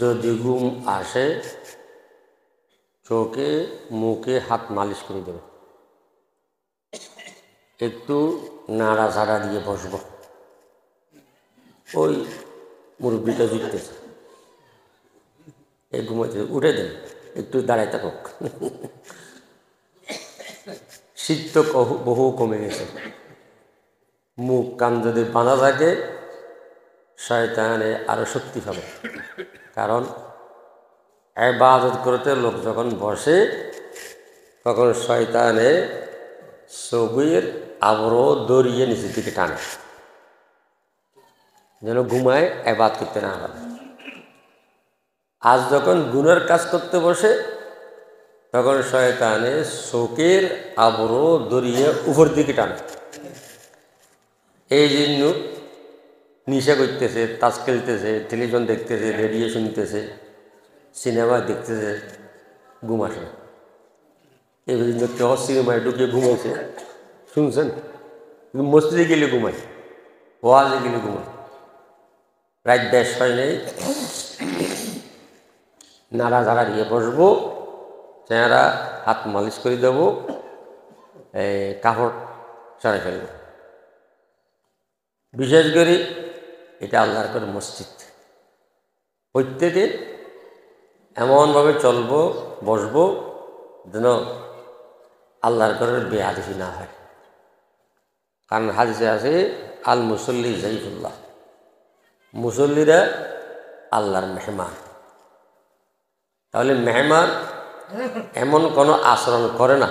যদি ঘুম আসে চোখে মুখে হাত মালিশ করে দেবে, একটু নাড়াচাড়া দিয়ে বসবো। ওই মুরব্বিটা জিততেছে, এই ঘুমাইতে উঠে দেন, একটু দাঁড়ায় থাকুক। শীত তো বহু কমে গেছে। মুখ কান যদি বাঁধা থাকে শয়তানে আরো শক্তি পাবে। কারণ ইবাদত করতে লোক যখন বসে তখন শয়তানে ছবির আবরো দড়িয়ে নিচের দিকে টানে, যেন ঘুমায় ইবাদত করতে না পারে। আজ যখন গুনার কাজ করতে বসে তখন শয়তানে চোখের আবরো দড়িয়ে উপর দিকে টানে। এই জন্য নিশা করতেছে, তাস খেলতেছে, টেলিভিশন দেখতেছে, রেডিও শুনতেছে, সিনেমা দেখতেছে, ঘুম আসে। এই জন্য কেউ সিনেমায় ঢুকে ঘুমাইছে শুনছেন, কিন্তু মসজিদে গেলে ঘুমায়, ওয়াজে গেলে ঘুমায়। রাত বেশ হয় নেই, নাড়া ঝাড়া দিয়ে বসবো, চেহারা হাত মালিশ করে দেবো, কাপড় সরাই ফেলবো। বিশেষ করে এটা আল্লাহর করে মসজিদ, প্রত্যেকে এমনভাবে চলবো বসবো যেন আল্লাহর করে বেহাদিসি না হয়। কারণ হাদিসে আছে আল মুসল্লি জাইফুল্লাহ, মুসল্লিরা আল্লাহর মেহমান। তাহলে মেহমান এমন কোনো আচরণ করে না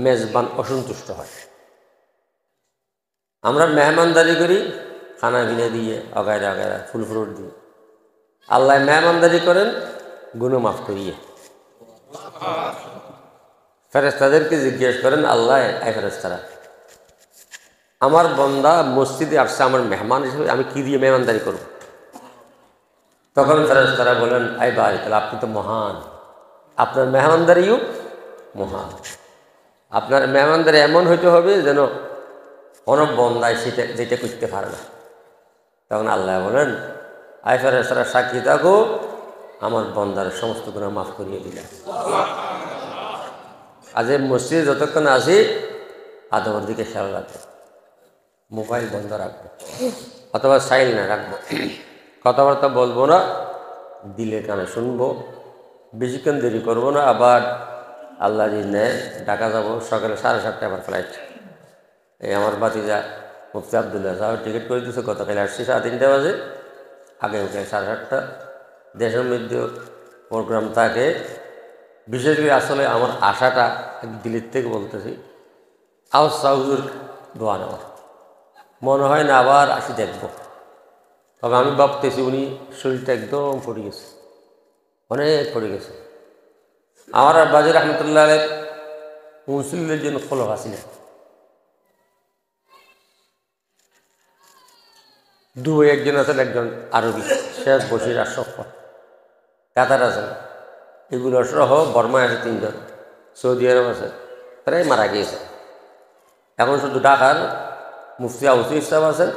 মেজবান অসন্তুষ্ট হয়। আমরা মেহমানদারি করি খানা পিনা দিয়ে, অগায়রা অগায়রা ফুল ফ্রুট দিয়ে। আল্লাহ মেহমানদারি করেন গুনাহ মাফ করিয়ে। ফেরেশতাদেরকে জিজ্ঞেস করেন আল্লাহ, এই ফেরেশতারা, আমার বন্দা মসজিদে আসছে আমার মেহমান হিসেবে, আমি কি দিয়ে মেহমানদারি করব? তখন ফেরেশতারা বলেন, আই ভাই, তাহলে আপনি তো মহান, আপনার মেহমানদারিও মহান। আপনার মেহমানদারি এমন হইতে হবে যেন কোনো বন্দায় সেটা যেটা করতে পারে না। তখন আল্লাহ বলেন, আই ফেরেশতারা সাক্ষী থাকো, আমার বন্দার সমস্ত গুনাহ মাফ করিয়ে দিলেন। আজ মসজিদে যতক্ষণ আসি আদবের দিকে খেয়াল রাখবো, মোবাইল বন্ধ রাখবো অথবা সাইল না রাখবো, কথাবার্তা বলবো না, দিলে কানে শুনবো, বেশিক্ষণ দেরি করবো না। আবার আল্লাহ দিনে ঢাকা যাবো সকালে 7:30 আবার ফ্লাইট। এই আমার বাতিজা মুফতি আবদুল্লাহ সাহেব টিকিট করে দিচ্ছে, গতকাল আসছি 3:30 বাজে, আগে উঠে 7:30। দেশের মধ্যে প্রোগ্রাম থাকে। বিশেষ করে আসলে আমার আশাটা দিল্লির থেকে বলতেছি, আউস সাউজুর দোয়া নেওয়ার মনে হয় না আবার আসি দেখব। তবে আমি ভাবতেছি উনি শরীরটা একদম পড়ে গেছে, অনেক পড়ে গেছে। আমার বাজির রহমতুল্লাহ আলাইহ মুসলিমদের জন্য খোলফা ছিলেন। দুই একজন আছেন, একজন আরবি শেখ বশির আশরাফ, কাতার আছেন, এগুলো সহ বর্মায় আছে 3 জন, সৌদি আরব আছে, প্রায় মারা গিয়েছে। এখন শুধু ঢাকার মুফতি আউসি ইসলাম আছেন,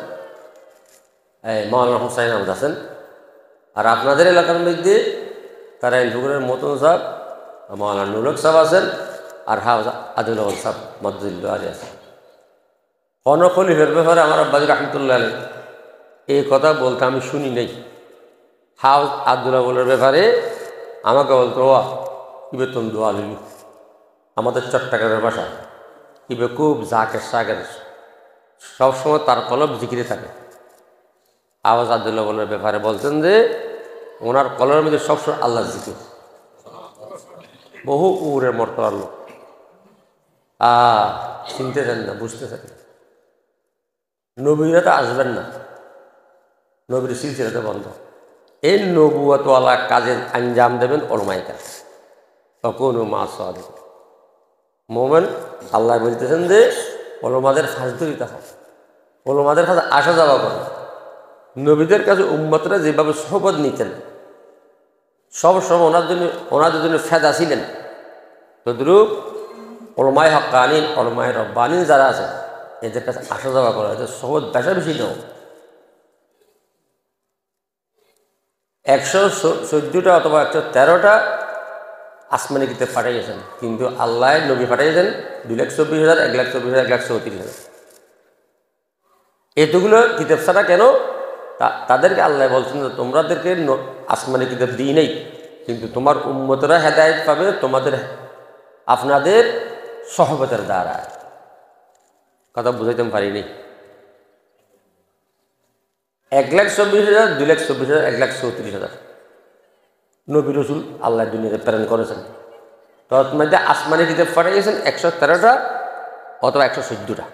মাওলানা হুসাইন আহমদ আছেন। আর আপনাদের এলাকার মধ্যে তারা ইন্দুগুরের মতন সাহেব, মাওলানা নুরুল সাহেব আছেন, আর হাফেজ আদিল সাহেব মদদুল্লাহ আলী আছেন। কোন খলিফার ব্যাপারে আমার আব্বাজি রহমতুল্লাহ আলী এই কথা বলতে আমি শুনি নেই। হাফেজ আব্দুল্লাহর ব্যাপারে আমাকে বলতো, ইবে তুমি দোয়া লিলি, আমাদের চট্টগ্রামের ভাষা, ইবে খুব জাকের সাকের, সবসময় তার কলব জিকিরে থাকে। হাফেজ আব্দুল্লাহর ব্যাপারে বলতেন যে ওনার কলমের মধ্যে সবসময় আল্লাহ জিকির, বহু উরের মর্তবার লোক। চিনতে চান না, বুঝতে চান না, নবীরা তো আসবেন না, নবীর সিলসিলাতে বন্ধ। এই নবুয়তওয়ালা কাজের আঞ্জাম দেবেন ওলামায়ে কেরাম, তখন মা সাদিক মোমেন। আল্লাহ বলতেছেন যে ওলামাদের ফাঁস ধরিতে হয়, ওলামাদের কাছে আসা যাওয়া করে। নবীদের কাছে উম্মতরা যেভাবে সোহবত নিতেন, সবসময় ওনাদের জন্য ফেদা ছিলেন, তদ্রুপ ওলামায়ে হক্কানিন ওলামায়ে রব্বানিন যারা আছে এদের কাছে আসা যাওয়া করা, এদের সহজ পেশা বেশি নাও। 114টা অথবা 113টা আসমানি কিতাব পাঠাইয়েছেন, কিন্তু আল্লাহ নবী পাঠাইয়েছেন 2,24,000, 1,24,000, 1,34,000। এতগুলো কিতাব ছাড়া কেন? তাদেরকে আল্লাহ বলছেন যে তোমাদেরকে আসমানি কিতাব দিই নেই, কিন্তু তোমার উম্মতরা হেদায়েত পাবে তোমাদের আপনাদের সহবতের দ্বারা। কথা বুঝাইতে পারিনি। 1,24,000, 2,24,000, 1,34,000 নবী রসুল আল্লাহ দুনিয়াতে প্রেরণ করেছেন। তার মধ্যে আসমানি কিতাব পাঠিয়েছেন 113টা অথবা 114টা।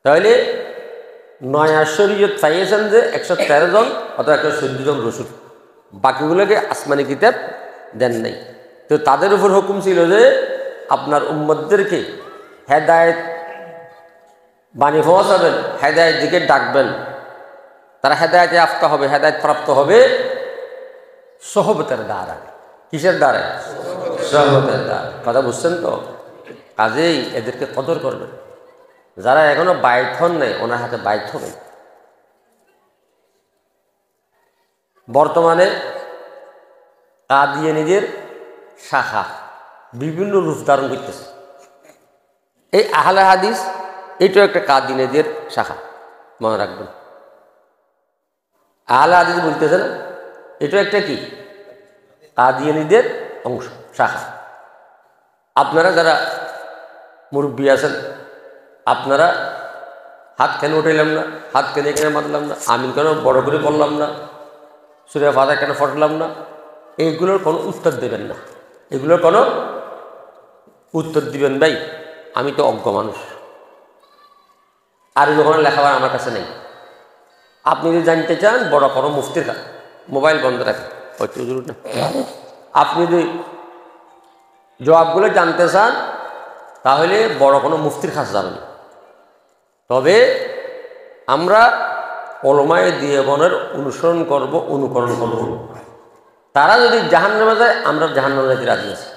তাহলে নয়া শরীয়ত পাইয়েছেন যে 113 জন অথবা 114 জন রসুল, বাকিগুলোকে আসমানি কিতাব দেন নাই। তো তাদের উপর হুকুম ছিল যে আপনার উম্মতদেরকে হেদায়েত বাণী পৌঁছাবেন, হেদায়েত দিকে ডাকবেন, তারা হেদায়েতে আফতা হবে, হেদায়েত প্রাপ্ত হবে সহবতের দ্বারা। কিসের দ্বারা? সহবতের দ্বারা। কথা বুঝছেন তো? কাজেই এদেরকে কদর করবেন। যারা এখনো বাইত হন নাই ওনার হাতে বাইত হবে। বর্তমানে কাদিয়ানীদের শাখা বিভিন্ন রূপ ধারণ করতেছে। এই আহলে হাদিস এটাও একটা কাদিয়ানীদের শাখা, মনে রাখবেন। আহলে হাদিস বলতেছে না, এটা একটা কি কাদিয়ানীদের অংশ, শাখা। আপনারা যারা মুরব্বী আছেন, আপনারা হাত কেন উঠাইলাম না, হাত কেন এখানে মারলাম না, আমিন কেন বড় করে বললাম না, সূরা ফাতিহা কেন ফটলাম না, এইগুলোর কোনো উত্তর দেবেন না। এগুলোর কোনো উত্তর দিবেন ভাই, আমি তো অজ্ঞ মানুষ, আর যখন লেখাপড়া আমার কাছে নেই। আপনি যদি জানতে চান বড় কোনো মুফতির মোবাইল বন্ধ রাখেন, হয়তো জরুরি না। আপনি যদি জবাবগুলো জানতে চান তাহলে বড় কোনো মুফতির কাছে যাবেন। তবে আমরা ওলামায়ে দিওবানের অনুসরণ করব, অনুকরণ করব। তারা যদি জাহান্নামে যায় আমরা জাহান্নামে যেতে রাজি আছি।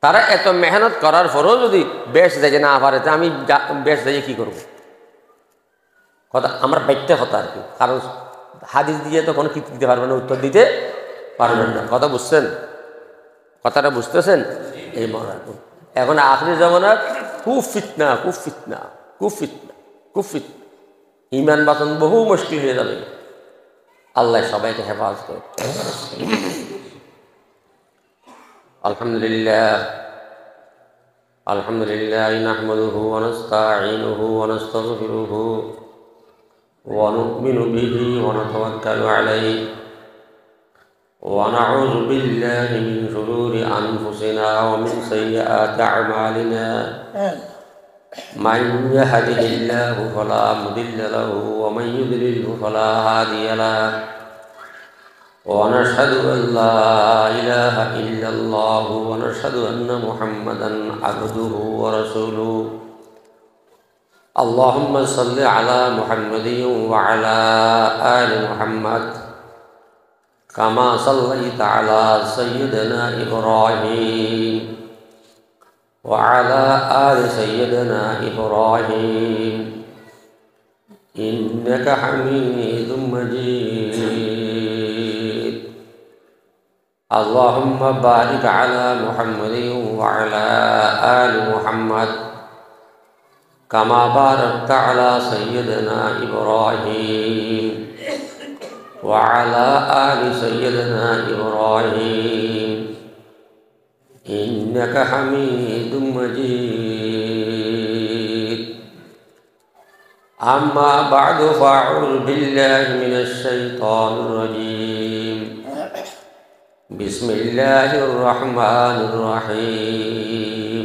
তারা এত মেহনত করার পরও যদি বেশ যাইতে না পারে, আমি বেশ যাইয়ে কী করব? কথা আমার বাইকটা কথা আর কি, কারণ হাদিস দিয়ে তো কোনো কিছু দিতে পারবেন না, উত্তর দিতে পারবেন না। কথা বুঝছেন? কথাটা বুঝতেছেন? এই মনে রাখুন। এখন আখির জামানার খুব ফিতনা, খুব ফিতনা, খুব ফিতনা, খুব ফিতনা। ইমান বাঁচান বহু মুশকিল হয়ে যাবে। আল্লাহ সবাইকে হেফাজত করে। আলহামদুলিল্লাহ, আলহামদুলিল্লাহ নাহমাদুহু ওয়া নাস্তাঈনুহু ওয়া নাস্তাগফিরুহু ওয়া নু'মিনু বিহি ওয়া নাতাওয়াক্কালু আলাইহি ওয়া নাউযু বিল্লাহি মিন শুরুরি আনফুসিনা ওয়া মিন সাইয়্যাতি আ'মালিনা। من يهده الله فلا مضل له ومن يضلله فلا هادي له ونشهد أن لا إله إلا الله ونشهد أن محمدا عبده ورسوله. اللهم صل على محمد وعلى آل محمد كما صليت على سيدنا إبراهيم وعلى آل سيدنا إبراهيم إنك حميد مجيد. اللهم بارك على محمد وعلى آل محمد كما باركت على سيدنا إبراهيم وعلى آل سيدنا إبراهيم إنك حميد مجيد. أما بعد فأعوذ بالله من الشيطان الرجيم. بسم الله الرحمن الرحيم.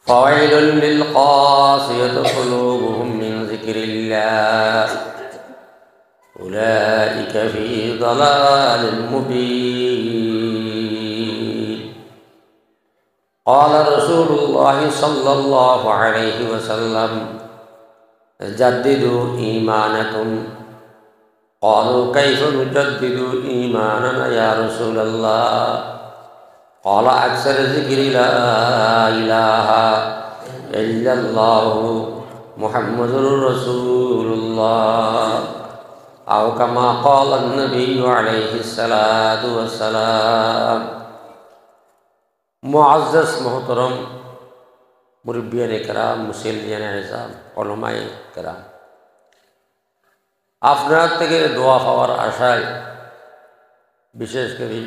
فويل للقاسية قلوبهم من ذكر الله أولئك في ضلال مبين. قال رسول الله صلى الله عليه وسلم جددوا إيمانكم. قالوا كيف نجدد إيماننا يا رسول الله؟ قال أكثر ذكر لا إله ইল্লাল্লাহু মুহাম্মাদুর রাসূলুল্লাহ আও কামা ক্বালা an-নাবিয়্যু আলাইহিস সালাতু ওয়াস সালাম। মুআজ্জাজ মুহতারাম মুরব্বিয়ানে কেরাম, মুসল্লিয়ানে ইজাম, উলামায়ে কেরাম, আপনার থেকে দোয়া পাওয়ার আশায় বিশেষ করে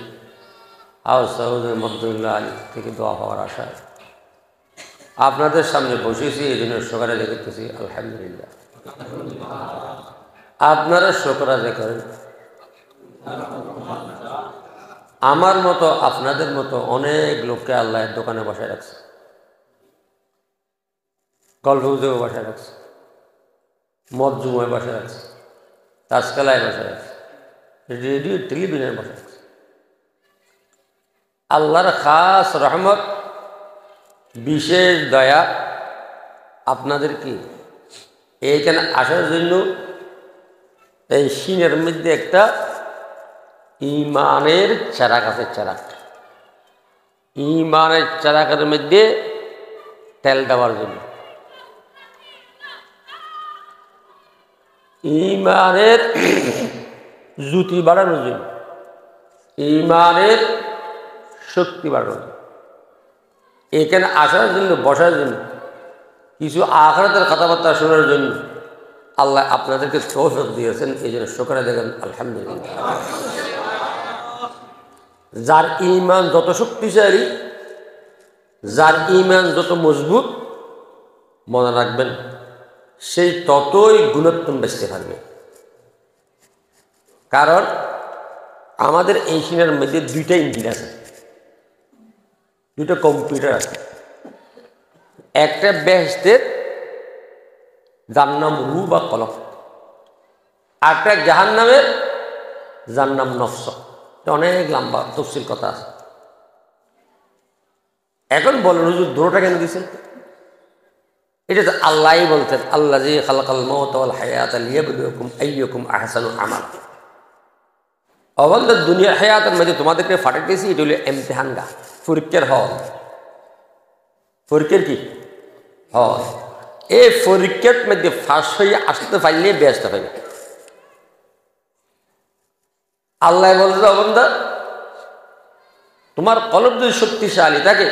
সৌদের মকদুল্লাহ আলী থেকে দোয়া পাওয়ার আশায় আপনাদের সামনে বসেছি। এই জন্য সকালে দেখতেছি আলহামদুলিল্লাহ। আপনারা শুকর আদায় করেন। আমার মতো আপনাদের মতো অনেক লোককে আল্লাহ দোকানে বসায় রাখছে, গল্প গুজবে বসায় রাখছে, মদ জুমায় বসায় রাখছে, তাজকালায় বসায় রাখছে, রেডিও টেলিভিশনে বসায় রাখছে। আল্লাহর খাস রহমত, বিশেষ দয়া আপনাদের কি এইখানে আসার জন্য এই সিনের মধ্যে একটা ইমানের চারাক আছে। চারাক, ইমানের চারাকের মধ্যে তেল দেওয়ার জন্য, ইমানের জ্যোতি বাড়ানোর জন্য, ইমানের শক্তি বাড়ানোর জন্য, এখানে আসার জন্য, বসার জন্য, কিছু আখিরাতের কথাবার্তা শোনার জন্য আল্লাহ আপনাদেরকে তৌফিক দিয়েছেন। এই জন্য শুকর দেখেন আলহামদুলিল্লাহ। যার ঈমান যত শক্তিশালী, যার ঈমান যত মজবুত, মনে রাখবেন সেই ততই গুণোত্তম বেঁচতে পারবে। কারণ আমাদের এই সিনের মধ্যে দুইটা ইঞ্জিন আছে, দুটো কম্পিউটার আছে। একটা বেহেশতের, যার নাম রু বা কলম, একটা জাহান্নামের, যার নাম নফস। অনেক লম্বা তফসিল কথা আছে। এখন বলেন হুজুর দুটোটা কেন দিয়েছেন? এটা তো আল্লাহই বলতেন, আল্লাযী খালাকাল মাউতা ওয়াল হায়াতা লিয়াবলুয়াকুম আইয়ুকুম আহসানু আমালা। অবন্ধের দুনিয়ার হায়াতের মধ্যে তোমাদেরকে ফাটাইতেছি, এটা হলো ইমতিহান গা, পরীক্ষার হল। পরীক্ষার কি হল? এই পরীক্ষার মধ্যে ফাঁস হয়ে আসতে পারলে ব্যস্ত পাইবে। আল্লাহ বলছে, অবন্ধা তোমার কলব যদি শক্তিশালী থাকে,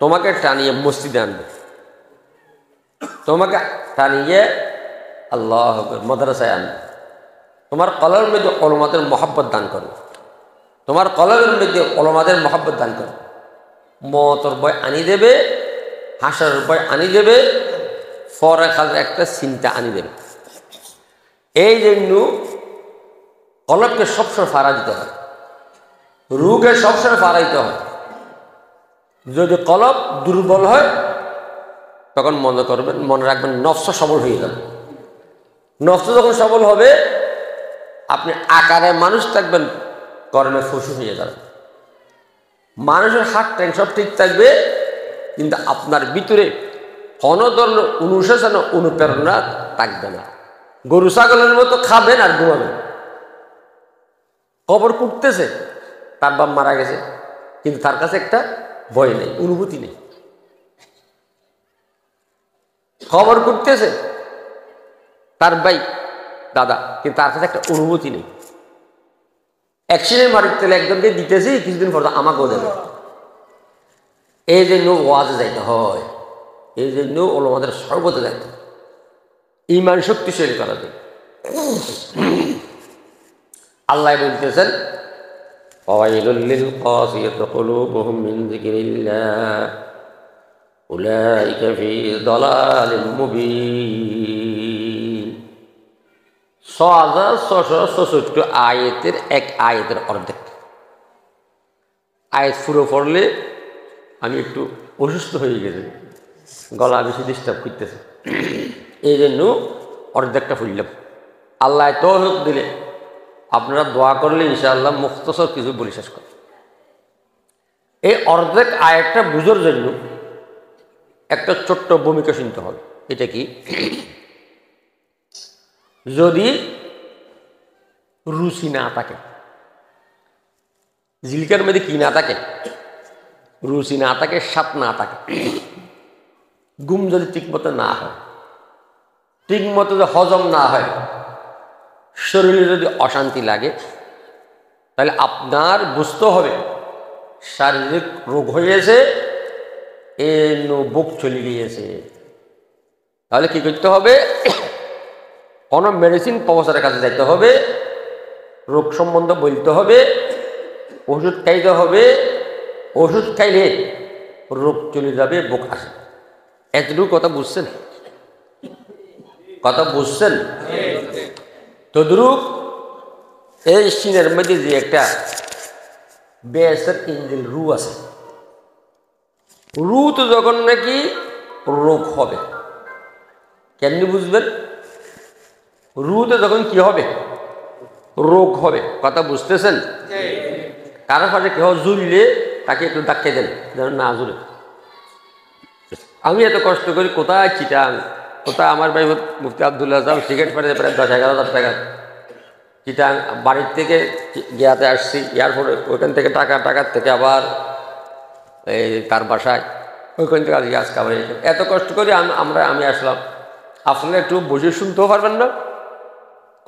তোমাকে টানিয়ে মসজিদে আনবে, তোমাকে টানিয়ে আল্লাহ মাদ্রাসায় আনবে, তোমার কলবের মধ্যে উলামাদের মহব্বত দান করবে, তোমার কলবের মধ্যে উলামাদের মহব্বত দান করবে, মওতের ভয় আনি দেবে, হাসরের ভয় আনি দেবে, পরে খালি একটা চিন্তা আনি দেবে। এই জন্য কলবকে সবসময় ফাড়া দিতে হয়, রুহকে সবসময় ফাড়া দিতে হয়। যদি কলব দুর্বল হয়, তখন মনে করবেন, মনে রাখবেন নফস সবল হয়ে যাবে। নফস যখন সবল হবে, আপনি আকারে মানুষ থাকবেন, কর্মে ফসু হয়ে যাবেন। মানুষের হাত ট্যাং সব ঠিক থাকবে, কিন্তু আপনার ভিতরে কোনো ধরনের অনুশাসন, অনুপ্রেরণা থাকবে না। গরু ছাগলের মতো খাবেন আর ঘুমাবেন। কবর কুটতেছে, তার বাপ মারা গেছে, কিন্তু তার কাছে একটা ভয় নেই, অনুভূতি নেই। খবর করতেছে তার ভাই দাদা, কিন্তু তার কাছে একটা অনুভূতি নেই। অ্যাক্সিডেন্ট মারির তেলে একজনকে দিতেছি, কিছুদিন পর আমাকেও দেবে। এই জন্য ওয়াজে যাইতে হয়, এই জন্য ওলামাদের সর্বতে যাইতে হয়, ঈমান শক্তিশালী করা যায়। আল্লাহ বলতেছেন, ফাওয়াইলুল লিল কাসিয়াতি কুলুবুহুম মিন যিকরিল্লাহ উলাইকা ফি দালালিম মুবিন। 6666 আয়াতের এক আয়াতের অর্ধেক। আয়াত পুরো পড়লে আমি একটু অসুস্থ হয়ে গেছি, গলা বেশি ডিস্টার্ব করতেছে, এই জন্য অর্ধেকটা ফুললাম। আল্লাহ তৌফিক দিলে আপনারা দোয়া করলে ইনশাআল্লাহ মুখতসর কিছু বলে শেষ করে। এই অর্ধেক আয়াতটা বুঝার জন্য একটা ছোট্ট ভূমিকা শুনতে হবে। এটা কি? যদি রুচি না থাকে, জিলিকার মধ্যে কি না থাকে, রুচি না থাকে, স্বাদ না থাকে, ঘুম যদি ঠিকমতো না হয়, ঠিকমতো যদি হজম না হয়, শরীরে যদি অশান্তি লাগে, তাহলে আপনার বুঝতে হবে শারীরিক রোগ হয়েছে, বুক চলে গিয়েছে। তাহলে কি করতে হবে? কোনো মেডিসিন প্রফেসরের কাছে যাইতে হবে, রোগ সম্বন্ধে বলতে হবে, ওষুধ খাইতে হবে। ওষুধ খাইলে রোগ চলে যাবে, বুক আসে। এতটুকু কথা বুঝছেন? কথা বুঝছেন? তদ্রুপ এই সিনের মধ্যে যে একটা বেসের ইঞ্জিন রু আছে, রুতে যখন নাকি রোগ হবে, কেমনি বুঝবেন? রুতে যখন কি হবে? রোগ হবে। কথা বুঝতেছেন? কারো পাশে কেউ জুড়লে তাকে একটু ধাক্কা দেন যেন না জুড়ে। আমি এত কষ্ট করি, কোথায় চিটাং, কোথায় আমার ভাই মুফতি আবদুল্লাহ সাহেব টিকিট পেয়ে প্রায় 10,000-11,000 টাকা চিটাং বাড়ির থেকে গিয়াতে আসছি, এয়ারপোর্টে ওইখান থেকে টাকার থেকে আবার এই তার বাসায়, ওইখান থেকে আজকে আবার এত কষ্ট করি আমি আসলাম। আপনারা একটু বসে শুনতেও পারবেন না,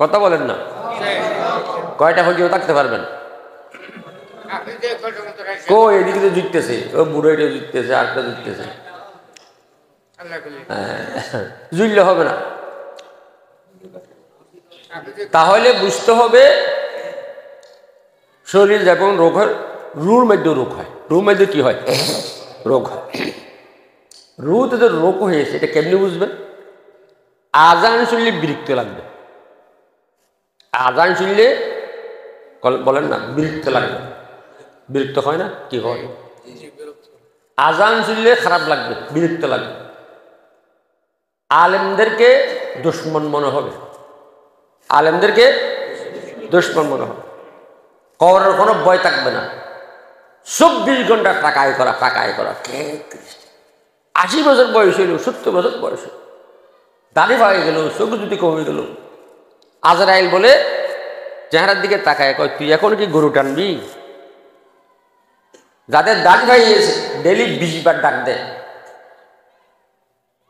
কথা বলেন না, কয়টা হলেও থাকতে পারবেন? কো এদিকে তো জিততেছে, ও বুড়ো এটা জিততেছে, আরেকটা জিততেছে, জুড়লে হবে না। তাহলে বুঝতে হবে শরীর যখন রোগ হয়, রুর মধ্যে রোগ হয়। রুর মধ্যে কি হয়? রোগ হয়। রুতে যে রোগ হয়েছে এটা কেমনি বুঝবেন? আজান শুনলে বিরক্ত লাগবে। আজান শুনলে বলেন না বিরক্ত লাগবে। বিরক্ত হয় না? কি হয়? আজান শুনলে খারাপ লাগবে, বিরক্ত লাগবে। আলেমদেরকে দুশ্মন মনে হবে, আলেমদেরকে দুশ্মন মনে হবে। কবরের কোনো ভয় থাকবে না। 24 ঘন্টা টাকায় করা। 80 বছর বয়স হইল, 70 বছর বয়স হইল, দাড়ি পায়ে গেল, চোখ যদি কমে গেল, আজরাইল বলে চেহারার দিকে তাকায়, কয় তুই এখন কি গরু টানবি? যাদের দাড়ি পাইয়েছে ডেলি 20 বার ডাক দেয়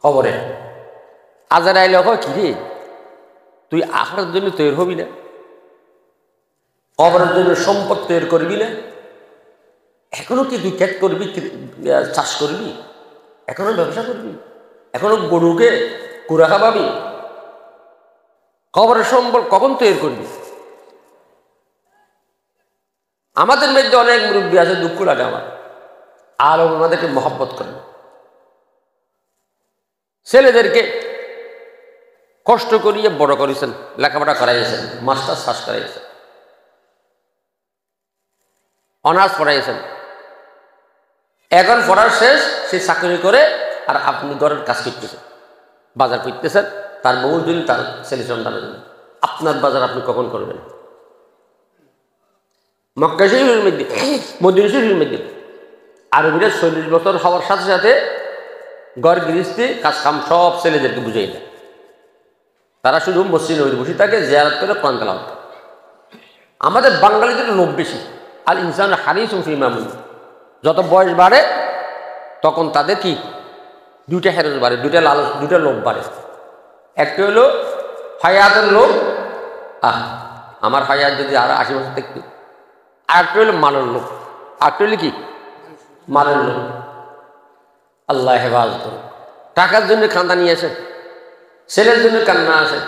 কবরে। আজরাইল কয় কি রে, তুই আখরাতের জন্য তৈরি হবি না? কবরের জন্য সম্পদ তৈরি করবি না? এখনো কি তুই ক্ষেত করবি, চাষ করবি, এখনো ব্যবসা করবি, এখনো গরুকে কুড়া খাওয়াবি? কবরের সম্পদ কখন তৈরি করবি? আমাদের মধ্যে অনেক মুরব্বী আছে, দুঃখ লাগে আমার, আর ওনাদেরকে মহব্বত করেন। ছেলেদেরকে কষ্ট করিয়ে বড় করেছেন, লেখাপড়া করাইছেন, মাস্টার্স পাস করাইছেন, অনার্স পড়াইছেন, এখন পড়ার শেষ, সে চাকরি করে আর আপনি ঘরের কাজ করতেছেন, বাজার করতেছেন তার বউর জন্য, তার ছেলে সন্তানের জন্য। আপনার বাজার আপনি কখন করবেন? মক্কা শরীফের মধ্যে, মদিনা শরীফের মধ্যে আরবিরা 40 বছর হওয়ার সাথে সাথে ঘর গৃহস্থী কাজ কাম সব ছেলেদেরকে বুঝিয়ে দেয়। তারা শুধু মসজিদে নবীতে বসে থাকে, জিয়ারত করে, কোরআন তেলাওয়াত করে। আমাদের বাঙালিদের লোভ বেশি। আর ইনসান হারিসুম ফি মামুন, যত বয়স বাড়ে তখন তাদের কি দুইটা হেরস বাড়ে, দুইটা লালচ, দুইটা লোভ বাড়ে। একটা হলো হায়াতের লোভ, আমার হায়াত যদি আরো 80 বছর থাকতো। আরেকটা হলো মালের লোভ। আরেকটা হলো কি? মালের লোভ। আল্লাহ হেফাজত করুন। টাকার জন্য কান্দা নিয়ে আসে, ছেলের জন্য কান্না আসে,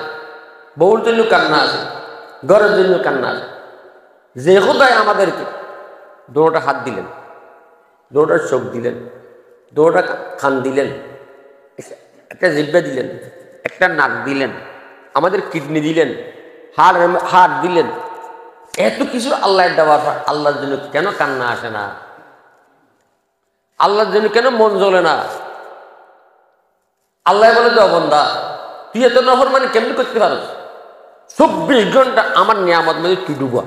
বউর জন্য কান্না আসে, ঘরের জন্য কান্না আসে। যে খোদায় আমাদেরকে দোনোটা হাত দিলেন, দোনোটা চোখ দিলেন, দোনোটা কান দিলেন, একটা জিহ্বা দিলেন, একটা নাক দিলেন, আমাদের কিডনি দিলেন, হাড় দিলেন, এত কিছু আল্লাহ দেওয়ার পর আল্লাহর জন্য কেন কান্না আসে না? আল্লাহর জন্য কেন মন জ্বলে না? আল্লাহ বলে তো বন্দা, তুই এত নাফরমানি কেমনি করতে পারো? 24 ঘন্টা আমার নিয়ামত মধ্যে তুই ডুবা,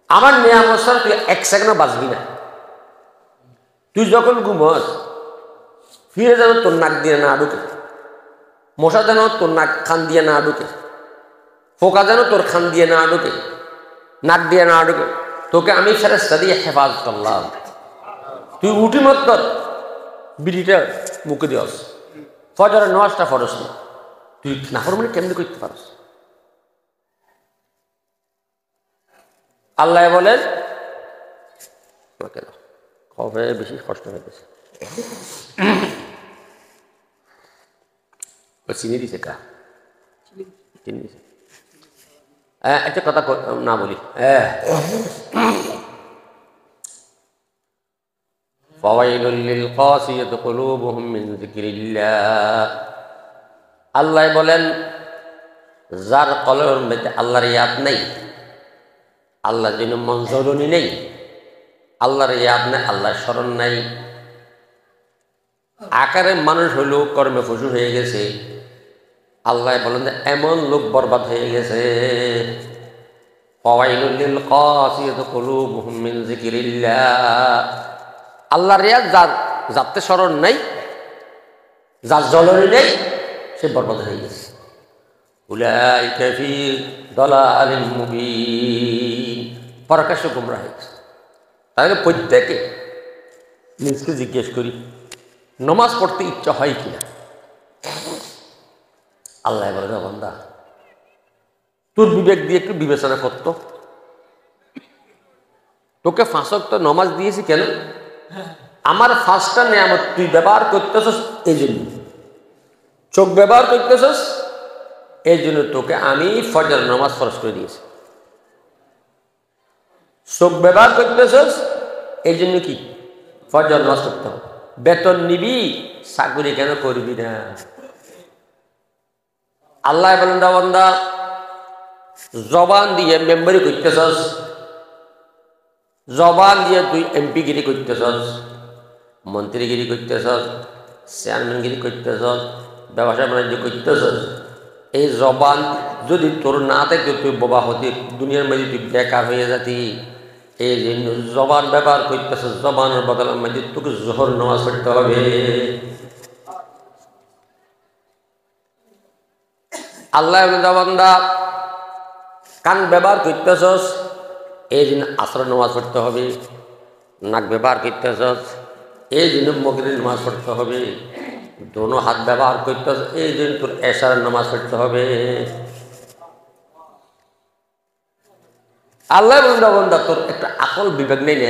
আমার নিয়ামত ছাড়া তুই 1 সেকেন্ডও বাঁচবি না। তুই যখন ঘুমস, ফিরে যেন তোর নাক দিয়ে না ঢুকে, মশা যেন তোর নাক খান দিয়ে না ঢুকে, পোকা যেন তোর খান দিয়ে না ঢুকে, নাক দিয়ে না ঢুকে, তোকে আমি ফেরেশতা দিয়ে হেফাজত করলাম। তুই উঠি মত বিড়িটা মুখে দিস। ফজরের নামাজটা ফরজ না, তুই নাফরমানি কেমনি করতে পারস? আল্লাহ বলেন কবে বেশি কষ্ট হয়েছে, চিনি দিছে কা চিনি দিছে। একটা কথা না বলি, আল্লাহ বলেন যার কলবের মধ্যে আল্লাহর ইয়াদ নেই, আল্লাহর জন্য মন জরুরি নেই, আল্লাহর ইয়াদ নেই, আল্লাহর স্মরণ নাই, আকারে মানুষ হলেও কর্মে পশু হয়ে গেছে, আল্লাহ বলেন যে এমন লোক বরবাদ হয়ে গেছে। আল্লাহর ইয়াদ যার যাতে স্মরণ নাই, যার জলরি নেই, সে বরবাদ হয়ে গেছে। উলাইকা ফি দালালিন মুবিন, প্রকাশ্য গোমরাহ হয়ে গেছে। তাহলে প্রত্যেকে নিজকে জিজ্ঞেস করি, নমাজ পড়তে ইচ্ছা হয় কিনা? আল্লাহ বলে বান্দা তোর বিবেক দিয়ে একটু বিবেচনা করত, তোকে 5 ওয়াক্ত নমাজ দিয়েছি কেন? আমার 5টা নিয়ামত তুই ব্যবহার করতেছস এই জন্য, চোখ ব্যবহার করতেছস এই জন্য তোকে আমি ফজর নামাজ ফরজ করে দিয়েছি। চোখ ব্যবহার করতেছস এই জন্য কি ফজর নামাজ করতে হবে। বেতন নিবি, চাকরি কেন করবি না? আল্লাহ বলেন বান্দা জবান দিয়ে মেম্বারি করতেছস, জবান দিয়ে তুই এমপিগিরি করতেছস, মন্ত্রীগিরি করতেছস, চেয়ারম্যানগিরি করতেছস, ব্যবসা বাণিজ্য করতেছস। এই জবান যদি তোর না থাকে তুই বোবা হতি, দুনিয়ার মধ্যে তুই বেকার হয়ে যাতি। এই জন্য জবান ব্যবহার করতেছস, জবানের বদলের মধ্যে তোকে জোহর নামাজ পড়তে হবে। আল্লাহ বান্দা কান ব্যবহার করতেছস এই জন্য আসর নামাজ পড়তে হবে, নাক ব্যবহার করতেছস এই জন্য মাগরিবের নামাজ পড়তে হবে, দোনো হাত ব্যবহার করতেছস এই জন্য তোর এশারের নামাজ পড়তে হবে। আল্লাহ বান্দা তোর একটা আকল বিবেক নেই নে,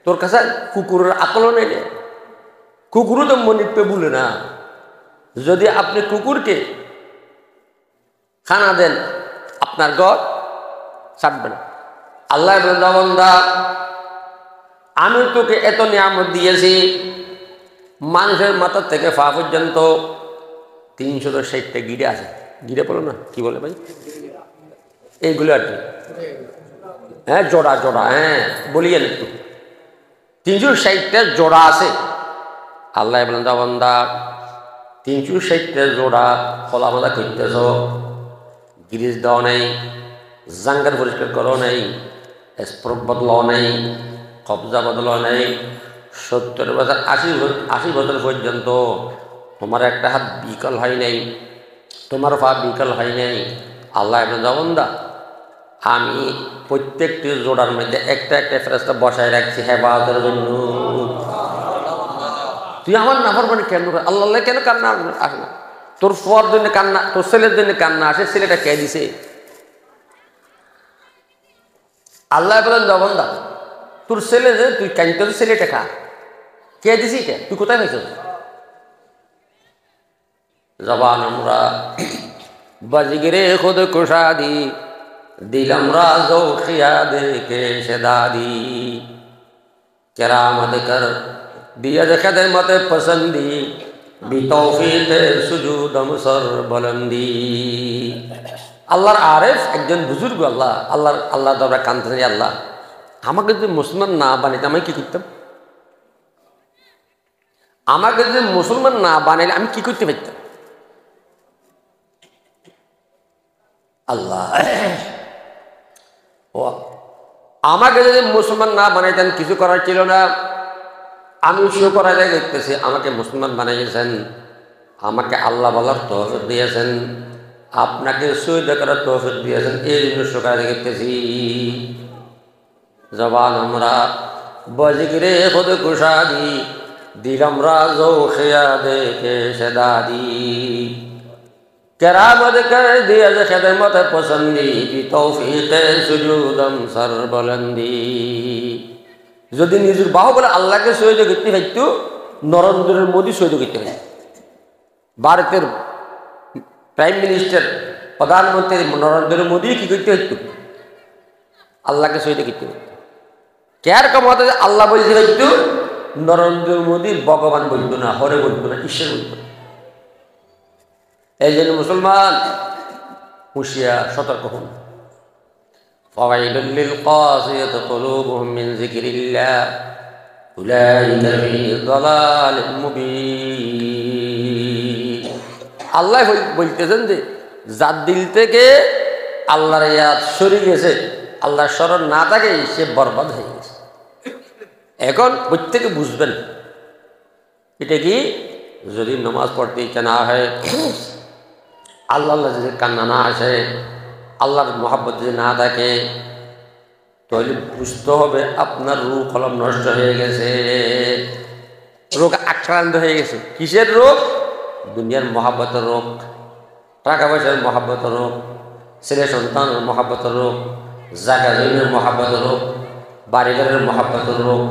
তোর কাছে কুকুরের আকলও নেই নে। কুকুরও তো মনিপে বলে না, যদি আপনি কুকুরকে খানা দেন আপনার ঘর ছাড়বে না। আল্লাহ বান্দা আমি তোকে এত নিয়ামত দিয়েছি, মানুষের মাথা থেকে পা পর্যন্ত 360টা গিরে আছে। গিরে বলো না, কি বলে ভাই? এইগুলো আর কি, হ্যাঁ জোড়া জোড়া, হ্যাঁ বলিয়েন একটু, 360টা জোড়া আছে। আল্লাহ বান্দা 360টা জোড়া খোলা মাদা করতেছ, গিরিজ দেওয়া নেই, জাঙ্গার পরিষ্কার করাও নেই, স্প্রোক বদলাও নেই, কবজা বদলাও নেই। 70 বছর 80 বছর পর্যন্ত তোমার একটা হাত বিকল হয় নাই, তোমার পা বিকল হয় নাই। আল্লাহ বান্দা আমি প্রত্যেকটি জোড়ার মধ্যে একটা একটা ফেরেশতা বসায় রাখছি হেফাজতের জন্য। তুই আমার নাফরমানি কেন? আল্লাহ কেন কান্না আসে না? তোর ফুয়ার জন্য কান্না, তোর ছেলের জন্য কান্না আসে, ছেলেটা কে দিছে? আল্লাহ বলেন বান্দা তোর ছেলে যে তুই কানতে ছেলেটা খা, কে দিছি? কে তুই কোথায় হয়েছ? জবান আমরা বাজিগিরে খুদ কুশাদি দিলাম রাজো খিয়া দেখে সে দাদি কেরামত কর दिया खदमत पसंदी बितौफीक सुजूदम सर बुलंदी। আল্লাহর আরেফ একজন বুজুর্গ আল্লাহ দরবারে কাঁদতেন, আল্লাহ আমাকে যদি মুসলমান না বানাইতে আমি কি করতাম? আমাকে যদি মুসলমান না বানাইলে আমি কি করতে পারতাম? আল্লাহ ও আমাকে যদি মুসলমান না বানাইতেন কিছু করার ছিল না। আমি শুকর আদায় দেখতেছি আমাকে মুসলমান বানিয়েছেন, আমাকে আল্লাহ বলার তৌফিক দিয়েছেন, আপনাকে শহীদ করার তৌফিক দিয়েছেন, এই জন্য শুকর আদায় দেখতেছি। জবান আমরা বজিগিরে খুদ কুশাদি दिलम राजो खिया दे के शदादी करामत कर दिया खिदमत पसंदी की तौफीक सुजूदम सरबलंदी যদি নিজের বাহুবলে আল্লাহকে সহ্য করতে পারতো নরেন্দ্র মোদী সহ্য করতে পারত ভারতের প্রাইম মিনিস্টার প্রধানমন্ত্রী নরেন্দ্র মোদী কি করতে পারত আল্লাহকে সহ্য করতে পারত কেয়ার কমাতে আল্লাহ বলতে পারত নরেন্দ্র মোদী ভগবান বলতো না হরে বলতো না ঈশ্বর বলতো না এই জন্য মুসলমান হুঁশিয়ার সতর্ক হন فويل للقاسية قلوبهم من ذكر الله أولئك في ضلال مبين আল্লাহ বলতেছেন যে যার দিল থেকে আল্লাহর ইয়াদ সরে গেছে আল্লাহর স্মরণ না থাকে সে বরবাদ হয়ে গেছে এখন প্রত্যেকে বুঝবেন এটা কি যদি নামাজ পড়তে ইচ্ছা না হয় আল্লাহ যদি কান্না না আসে আল্লাহর মহব্বত যদি না থাকে তাহলে বুঝতে হবে আপনার রূহ কলম নষ্ট হয়ে গেছে রোগ আক্রান্ত হয়ে গেছে কিসের রোগ দুনিয়ার মহব্বতের রোগ টাকা পয়সার মহব্বতের রোগ ছেলে সন্তানের মহব্বতের রোগ জায়গা জমির মহব্বতের রোগ বাড়িঘরের মহব্বতের রোগ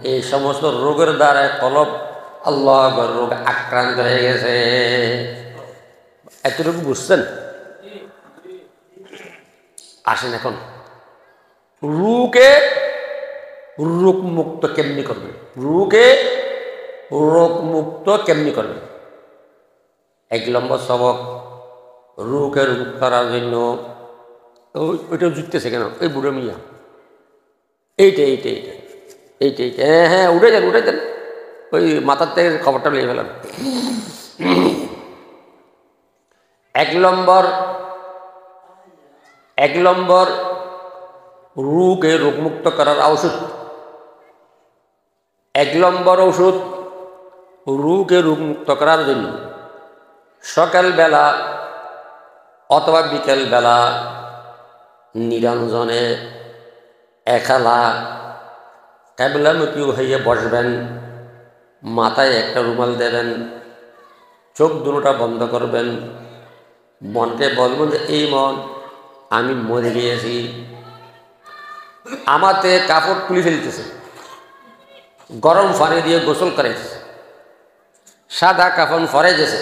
এই সমস্ত রোগের দ্বারা কলব আল্লাহ রোগ আক্রান্ত হয়ে গেছে এতটুকু বুঝছেন আসেন এখন রুকে রোগ মুক্ত কেমনি করবে রুকে রোগ মুক্ত কেমনি করবে এক নম্বর সবক রুকে রোগ করার জন্য ওইটা জুটতেছে কেন এই বুড়ো মিয়া এইটা এইটা এইটা এইটা এইটা হ্যাঁ হ্যাঁ উঠে যান ওই মাথার থেকে খবরটা নিয়ে ফেলান এক নম্বর রোগকে রোগমুক্ত করার ঔষধ এক নম্বর ঔষধ রোগকে রোগমুক্ত করার জন্য সকালবেলা অথবা বিকেলবেলা নিরঞ্জনে একলা কেবলামুখী হয়ে বসবেন মাথায় একটা রুমাল দেবেন চোখ দুটোটা বন্ধ করবেন মনকে বলবেন যে এই মন আমি মরে গিয়েছি আমাতে কাপড় খুলে ফেলতেছে গরম পানি দিয়ে গোসল করেছে সাদা কাফন ফরাইতেছে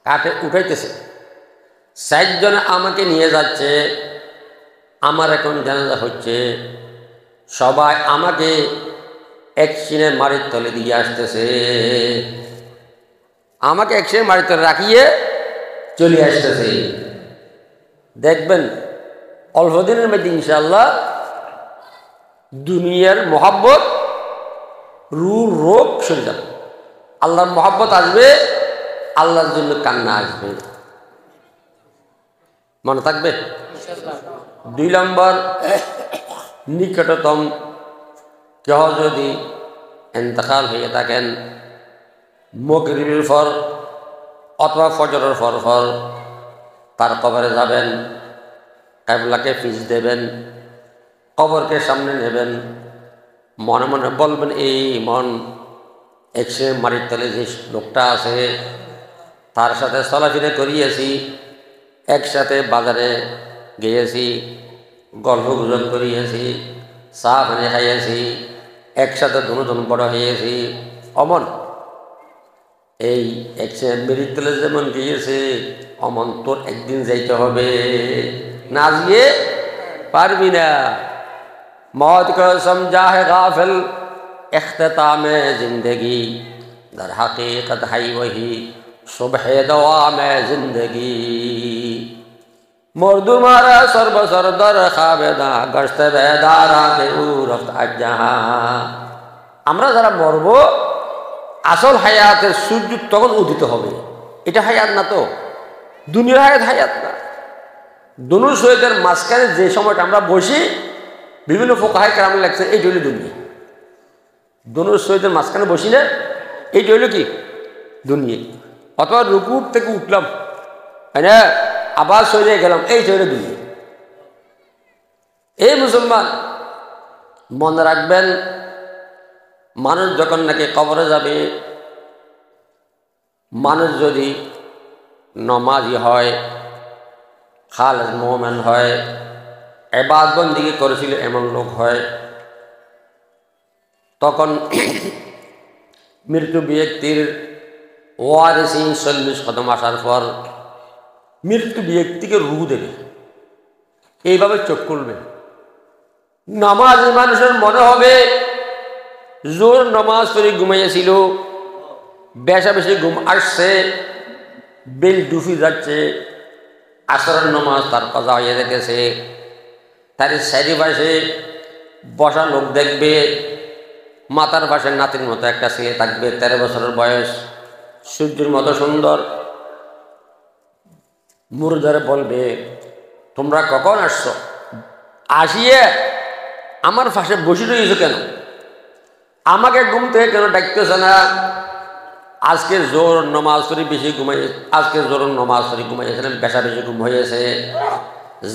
কাঠে উঠাইতেছে 60 জন আমাকে নিয়ে যাচ্ছে আমার এখন জানাজা হচ্ছে সবাই আমাকে এক সিনে মাটির তলে দিয়ে আসতেছে আমাকে এক সিনে মাটির তলে রাখিয়ে চলে আসতেছে দেখবেন অল্প দিনের মধ্যে ইনশাআল্লাহ দুনিয়ার মহব্বত রোগ সরে যাবে আল্লাহর মহব্বত আসবে আল্লাহর জন্য কান্না আসবে মনে থাকবে 2 নম্বর নিকটতম কেহ যদি ইন্তেকাল হয়ে থাকেন মাগরিবের পর অথবা ফজরের পর তার কবরে যাবেন কিবলাকে পিছ দেবেন কবরকে সামনে নেবেন মনে মনে বলবেন এই মন একশে মাটির তলে যে লোকটা আছে তার সাথে চলাফেরা করিয়েছি একসাথে বাজারে গিয়েছি গল্প গুজব করিয়েছি চা পানি খাইয়েছি একসাথে দুজন বড় হয়েছি অমন এই একশে মেরির তলে যেমন গিয়েছে অমন তোর একদিন যাইতে হবে না গিয়ে পারবি না मौत को समझा है गाफिल इख्तिताम जिंदगी दर हकीकत है वही सुबह दवाम जिंदगी मुर्दू मारा सरबसर दर खाबेदा गश्त बेदारा के उरफ्त अजहा আমরা যারা মরব আসল হায়াতের সূর্য তখন উদিত হবে এটা হায়াত না তো দুনিয়ার হায়াত না দুনু শহীদের মাঝখানে যে সময়টা আমরা বসি বিভিন্ন ফোকাহাই কেরাম লাগছে এই হইল দুনিয়া দুনুর শহীদের মাঝখানে বসি না এই হইল কি দুনিয়া অথবা রুকুর থেকে উঠলাম তাই না আবার সরে গেলাম এই হইল দুনিয়া এই মুসলমান মনে রাখবেন মানুষ যখন নাকি কবরে যাবে, মানুষ যদি নমাজি হয়, খালেস মোমেন হয়, ইবাদত বন্দেগী করেছিল এমন লোক হয়, তখন মৃত্যু ব্যক্তির ওয়ারিসিন 40 কদম আসার পর মৃত্যু ব্যক্তিকে রূহ দেবে, এইভাবে চোখ খুলবে। নামাজি মানুষের মনে হবে জোর নামাজ পড়ে ঘুমাইয়াছিল, বেশা বেশি ঘুম আসছে, বেল ডুবি যাচ্ছে, আসরের নামাজ তার কাজা হয়ে গেছে। তার চারিপাশে বসা লোক দেখবে, মাথার পাশে নাতির মতো একটা ছেলে থাকবে, 13 বছরের বয়স, সূর্যের মতো সুন্দর। মুর্দারে বলবে, তোমরা কখন আসছো? আসিয়ে আমার পাশে বসে রয়েছো কেন? আমাকে ঘুম থেকে কেন ডাকতেছে না? আজকে জোর নমাজ পড়ি বেশি ঘুমাই, আজকে জোর নমাজ পড়ি ঘুমাইয়েছিলাম, বেশা বেশি ঘুম হয়েছে,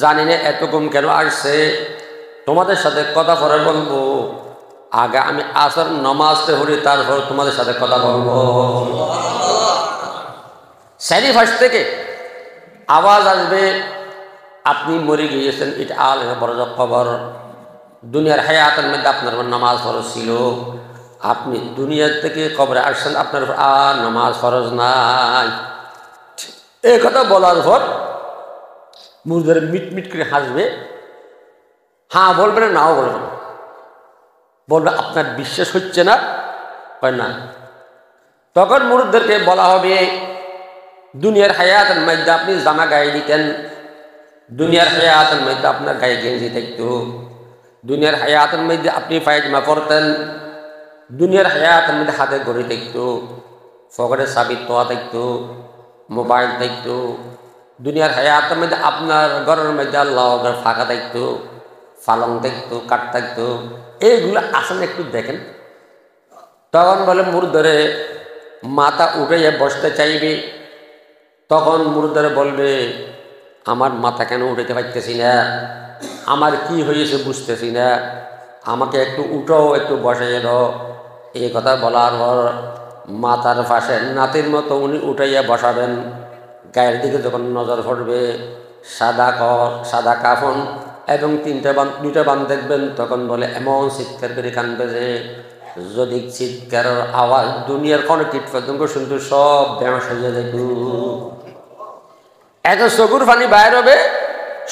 জানি না এত ঘুম কেন আসছে। তোমাদের সাথে কথা পরে বলবো, আগে আমি আসর নমাজতে পড়ি, তারপর তোমাদের সাথে কথা বলবো। চারিপাশ থেকে আওয়াজ আসবে, আপনি মরে গিয়েছেন, এটা আলেম বড় খবর। দুনিয়ার হায়াতের মধ্যে আপনার নামাজ ফরজ ছিল, আপনি দুনিয়ার থেকে কবরে আসছেন, আপনার আর নামাজ ফরজ নাই। এই কথা বলার পর মুর্দারে মিটমিট করে হাসবে, হ্যাঁ বলবে না, নাও বলবে না। বলবে আপনার বিশ্বাস হচ্ছে না? হয় না। তখন মুর্দারকে বলা হবে, দুনিয়ার হায়াতের মধ্যে আপনি জামা গায়ে দিতেন, দুনিয়ার হায়াতের মধ্যে আপনার গায়ে গেঞ্জি থাকতো, দুনিয়ার হায়াতের মধ্যে আপনি পায়জামা পরতেন, দুনিয়ার হায়াতের মধ্যে হাতে ঘড়ি থাকতো, পকেটে চাবির তোয়া থাকতো, মোবাইল থাকতো, দুনিয়ার হায়াতের মধ্যে আপনার ঘরের মধ্যে আল্লাহ ফাঁকা থাকতো, পালং থাকতো, কাঠ থাকতো, এইগুলো আসলে একটু দেখেন। তখন বলে মুর্দারে মাথা উঠে বসতে চাইবে, তখন মুর্দারে বলবে, আমার মাথা কেন উঠাতে পারতেছি না, আমার কি হয়েছে বুঝতেছি না, আমাকে একটু উঠাও, একটু বসাইয়ে দাও। এই কথা বলার পর মাথার পাশে নাতির মতো উনি উঠাইয়া বসাবেন। গায়ের দিকে যখন নজর পড়বে, সাদা কাফন এবং দুইটা বান দেখবেন, তখন বলে এমন চিৎকার করে কানবে যে যদি চিৎকারের আওয়াজ দুনিয়ার কোনো কীট পতঙ্গ শুনতো সব বেঁশ হয়ে যেত। এত চকুর পানি বাইর হবে,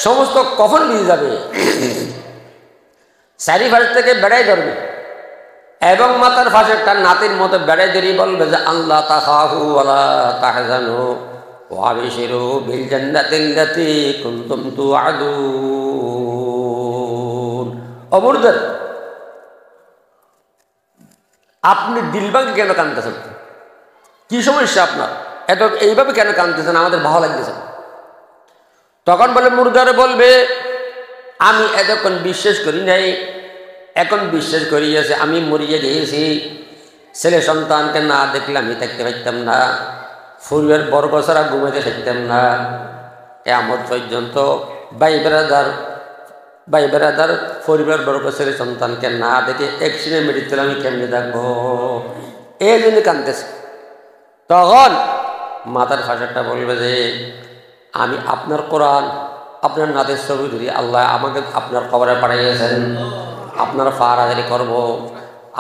সমস্ত কফন নিয়ে যাবে, চারিপাশ থেকে বেড়াই ধরবে এবং মাথার পাশে একটা নাতির মতো বেড়াই ধরি বলবে যে আল্লাহ তাখাফু ওয়ালা তাহজানু ওয়াবিশিরু বিল জান্নাতিল্লাতী কুনতুম তুআদুন। অমরদের আপনি দিলবাগে কেন কাঁদতেছেন? কি সমস্যা আপনার? এত এইভাবে কেন কাঁদতেছেন? আমাদের ভালো লাগতেছে। তখন বলে মুর্দারে বলবে, আমি এতক্ষণ বিশ্বাস করি নাই, এখন বিশ্বাস করিয়েছে, আমি মরিয়ে গিয়েছি, ছেলে সন্তানকে না দেখলে আমি থাকতে পারতাম না, ফুলের বর্গ ছাড়া ঘুমাইতে থাকতাম না, এমন পর্যন্ত ভাই বেড়াদার পরিবার বর্গ ছেলে সন্তানকে না দেখে একসিনে মেডিকেল আমি কেমনি থাকবো, এই জন্য কাঁদতেছে। তখন মাথার ভাষাটা বলবে যে আমি আপনার কোরআন, আপনার নাতের ছবি ধরি, আল্লাহ আমাকে আপনার কবরে পাঠিয়েছেন, আপনার ফারাদারি করব,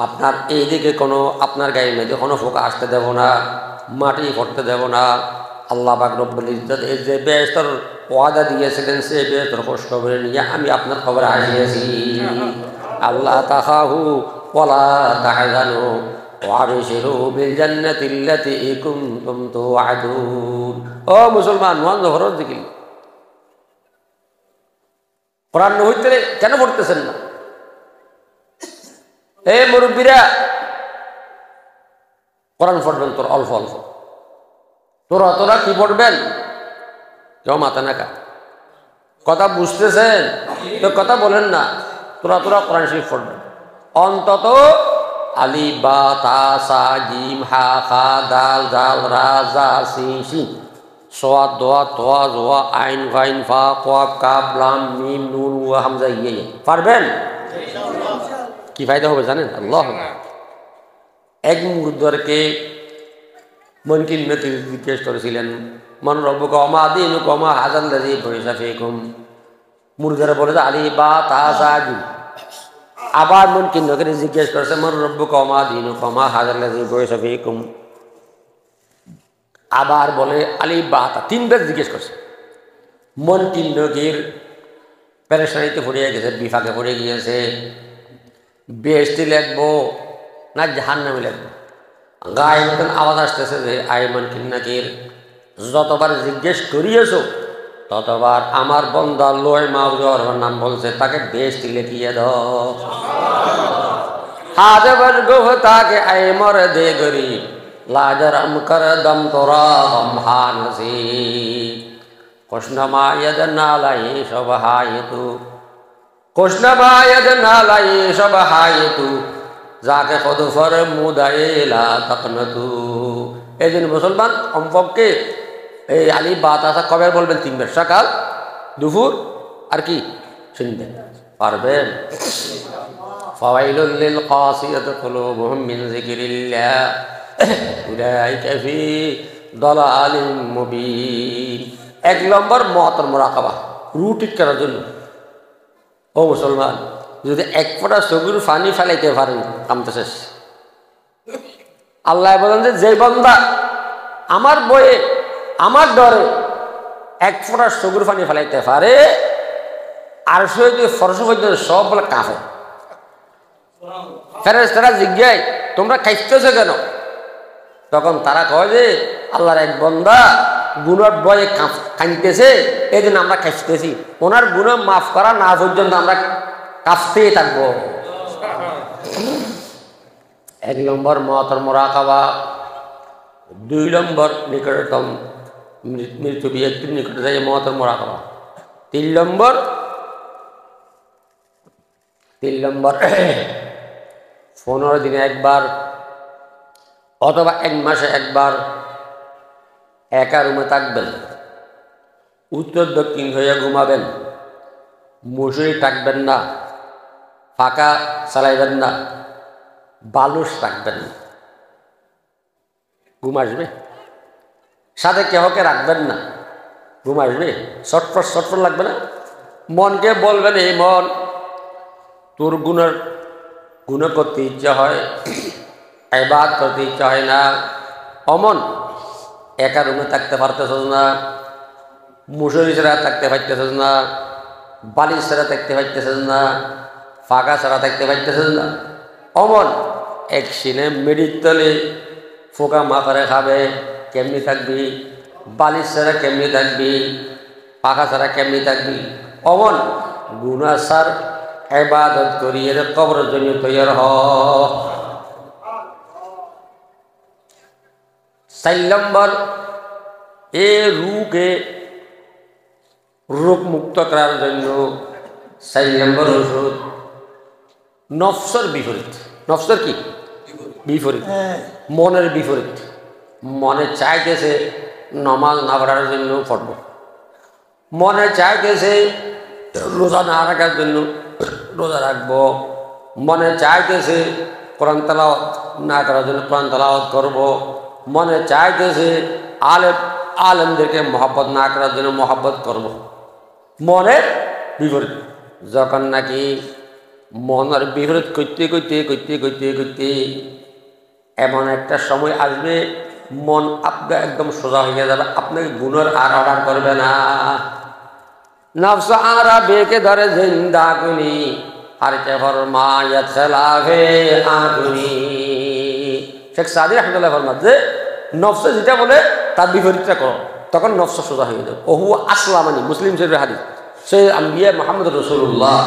আপনার এই দিকে কোনো আপনার গায়ের মধ্যে কোনো ফোকা আসতে দেব না, মাটি পড়তে দেব না। আল্লাহ পাক রব্বুল ইজ্জত এই যে বেহেশতের ওয়াদা দিয়েছিলেন, সেই বেহেশতের কষ্ট করে নিয়ে আমি আপনার কবরে আসিয়েছি। আল্লাহ তাখাফু ওয়ালা তাহজানু ওয়াবিশিরু বিল জান্নাতিল্লাতী কুনতুম তুআদুন। ও মুসলমান, ওয়াজ হরজ দিকিল কোরআন হইতে কেন পড়তেছেন না? এই মুরব্বীরা কোরআন পড়বেন তোর অল্প অল্প, তোরা কি পড়বেন? কেউ মাথা নাকা কথা বুঝতেছেন তো কথা বলেন না, তোরা কোরআন শরীফ পড়বেন অন্তত আলিফ বা তা সা জিম হা খা দাল জাল রা জা সিন শিন সোয়াদ দোয়া তোয়া জোয়া আইন গাইন ফা কফ কাফ লাম মিম নুন ওয়া হামজা ইয়ে পারবেন? কি ফায়দা হবে জানেন? আল্লাহ এক মুর্দরকে মুনকির নকির জিজ্ঞেস করেছিলেন, মান রব্বুকা ওয়া মা দীনুকা ওয়া মা হাযাল্লাযী বুইসা ফীকুম। মুর্দরে বলে যে আলী বা তাসাজু। আবার মুনকির নকির জিজ্ঞেস করেছে, মান রব্বুকা ওয়া মা দীনুকা ওয়া মা হাযাল্লাযী বুইসা ফীকুম। আবার বলে আলী বা তা, তিনবার জিজ্ঞেস করছে। মুনকির নকির পেরেশানিতে পড়ে গেছে, বিফাকে পড়ে গিয়েছে। বেহেশতি লিখবো না জাহান্নামে লিখবো? গায়ে মতন আওয়াজ আসতেছে যে আয় মুনকির নকির, যতবার জিজ্ঞেস করিয়েছো ততবার আমার বন্দা লোয় মাউজর নাম বলছে, তাকে বেহেশতি লিখিয়ে দাও। হাজবর গুফতাকে আয় মর দে গরিব, লাজরম কর দম তোরা গম হা নসিব। কোশনমায়দ নালাই সব হায়তু, কোশনমায়দ নালাই সব হায়তু, যাকে খোদ ফর মুদাইলা তকনতু। এই জন্য মুসলমান কমপক্ষে এই আলী বাতাসা কবে বলবেন? তিনবার, সকাল, দুপুর আর কি সন্ধ্যা। পারবেন? ফাওয়াইলুল লিল কাসিয়াতি কুলুবুহুম মিন যিকরিল্লাহ উলাইকা ফি দালালিম মুবিন। এক নম্বর মওয়াতার মুরাকাবা, রু ঠিক করার জন্য। ও মুসলমান, যদি এক ফোঁটা চোখের পানি ফেলাইতে পারেন কামতে শেষ। আল্লাহ বলেন যে বান্দা আমার বয়ে আমার ডরে এক ফোঁটা চোখের পানি ফেলাইতে পারে, আর সে যদি ফরস পর্যন্ত সব বলে কাঁপে। ফেরেশতারা জিজ্ঞাসা, তোমরা খাইতেছো কেন? তখন তারা কয় যে আল্লাহর এক বান্দা গুনার ভয়ে কাঁদতেছে, এই জন্য আমরা খাইতেছি। ওনার গুনাহ মাফ করা না পর্যন্ত আমরা কাঁপতেই থাকবো। এক নম্বর মওয়াতার মুরাকাবা। দুই নম্বর নিকটতম মৃত্যু ব্যক্তির নিকটে যাই মওয়াতার মুরাকাবা। তিন নম্বর 15 দিনে একবার অথবা 1 মাসে একবার একা রুমে থাকবেন, উত্তর দক্ষিণ হয়ে ঘুমাবেন, মশারি টাকবেন না, ফাঁকা চালাইবেন না, বালুস রাখবেন না। ঘুম আসবে? সাথে কেহকে রাখবেন না, ঘুম আসবে? ছটফট লাগবে না? মনকে বলবেন, এই মন, তোর গুণ করতে ইচ্ছা হয়, ইবাদত করতে ইচ্ছা হয় না। অমন একা রুমে থাকতে পারতেছস না, মুসরি ছাড়া থাকতে পারতেছস না, বালিশ ছাড়া থাকতে পারতেছস না, ফাঁকা ছাড়া থাকতে পারতেছস না। অমন এক সিনে মেডির তলে ফোকা মাথারে খাবে, কেমনি থাকবি? বালিশ ছাড়া কেমনি থাকবি? পাখা ছাড়া কেমনি থাকবি? অমন গুনাসার ইবাদত করি এর কবরের জন্য তৈরি হ। 4 নম্বর, এ রুকে রোগ মুক্ত করার জন্য 4 নম্বর ওষুধ নফসের বিপরীত। নফসের কি বিপরীত? মনের বিপরীত। মনে চাইতেছে নামাজ না পড়ার জন্য পড়ব, মনে চাইতেছে রোজা না রাখার জন্য রোজা রাখবো, মনে চাইতেছে কোরআন তেলাওয়াত না করার জন্য কোরআন তেলাওয়াত করব, মনে চাইতেছে আলেমদেরকে মহব্বত না করার জন্য মহব্বত করব। মনের বিপরীত। যখন নাকি মনের বিপরীত করতে করতে করতে করতে করতে এমন একটা সময় আসবে, মন আপনার একদম সোজা হয়ে যাবে, আপনাকে গুণের আর অর্ডার করবে না। নফস আরা বেকে ধরে জিন্দা কুনি আর কে ফরমায়াত খেলাফে আগুনি। শেখ সাদি রহমাতুল্লাহ ফরমাত যে নফস যেটা বলে তার বিপরীতটা করো, তখন নফস সোজা হয়ে যাবে। ওহু আসলামানি, মুসলিম শরীফের হাদিস। সে আম্বিয়া মুহাম্মদ রাসূলুল্লাহ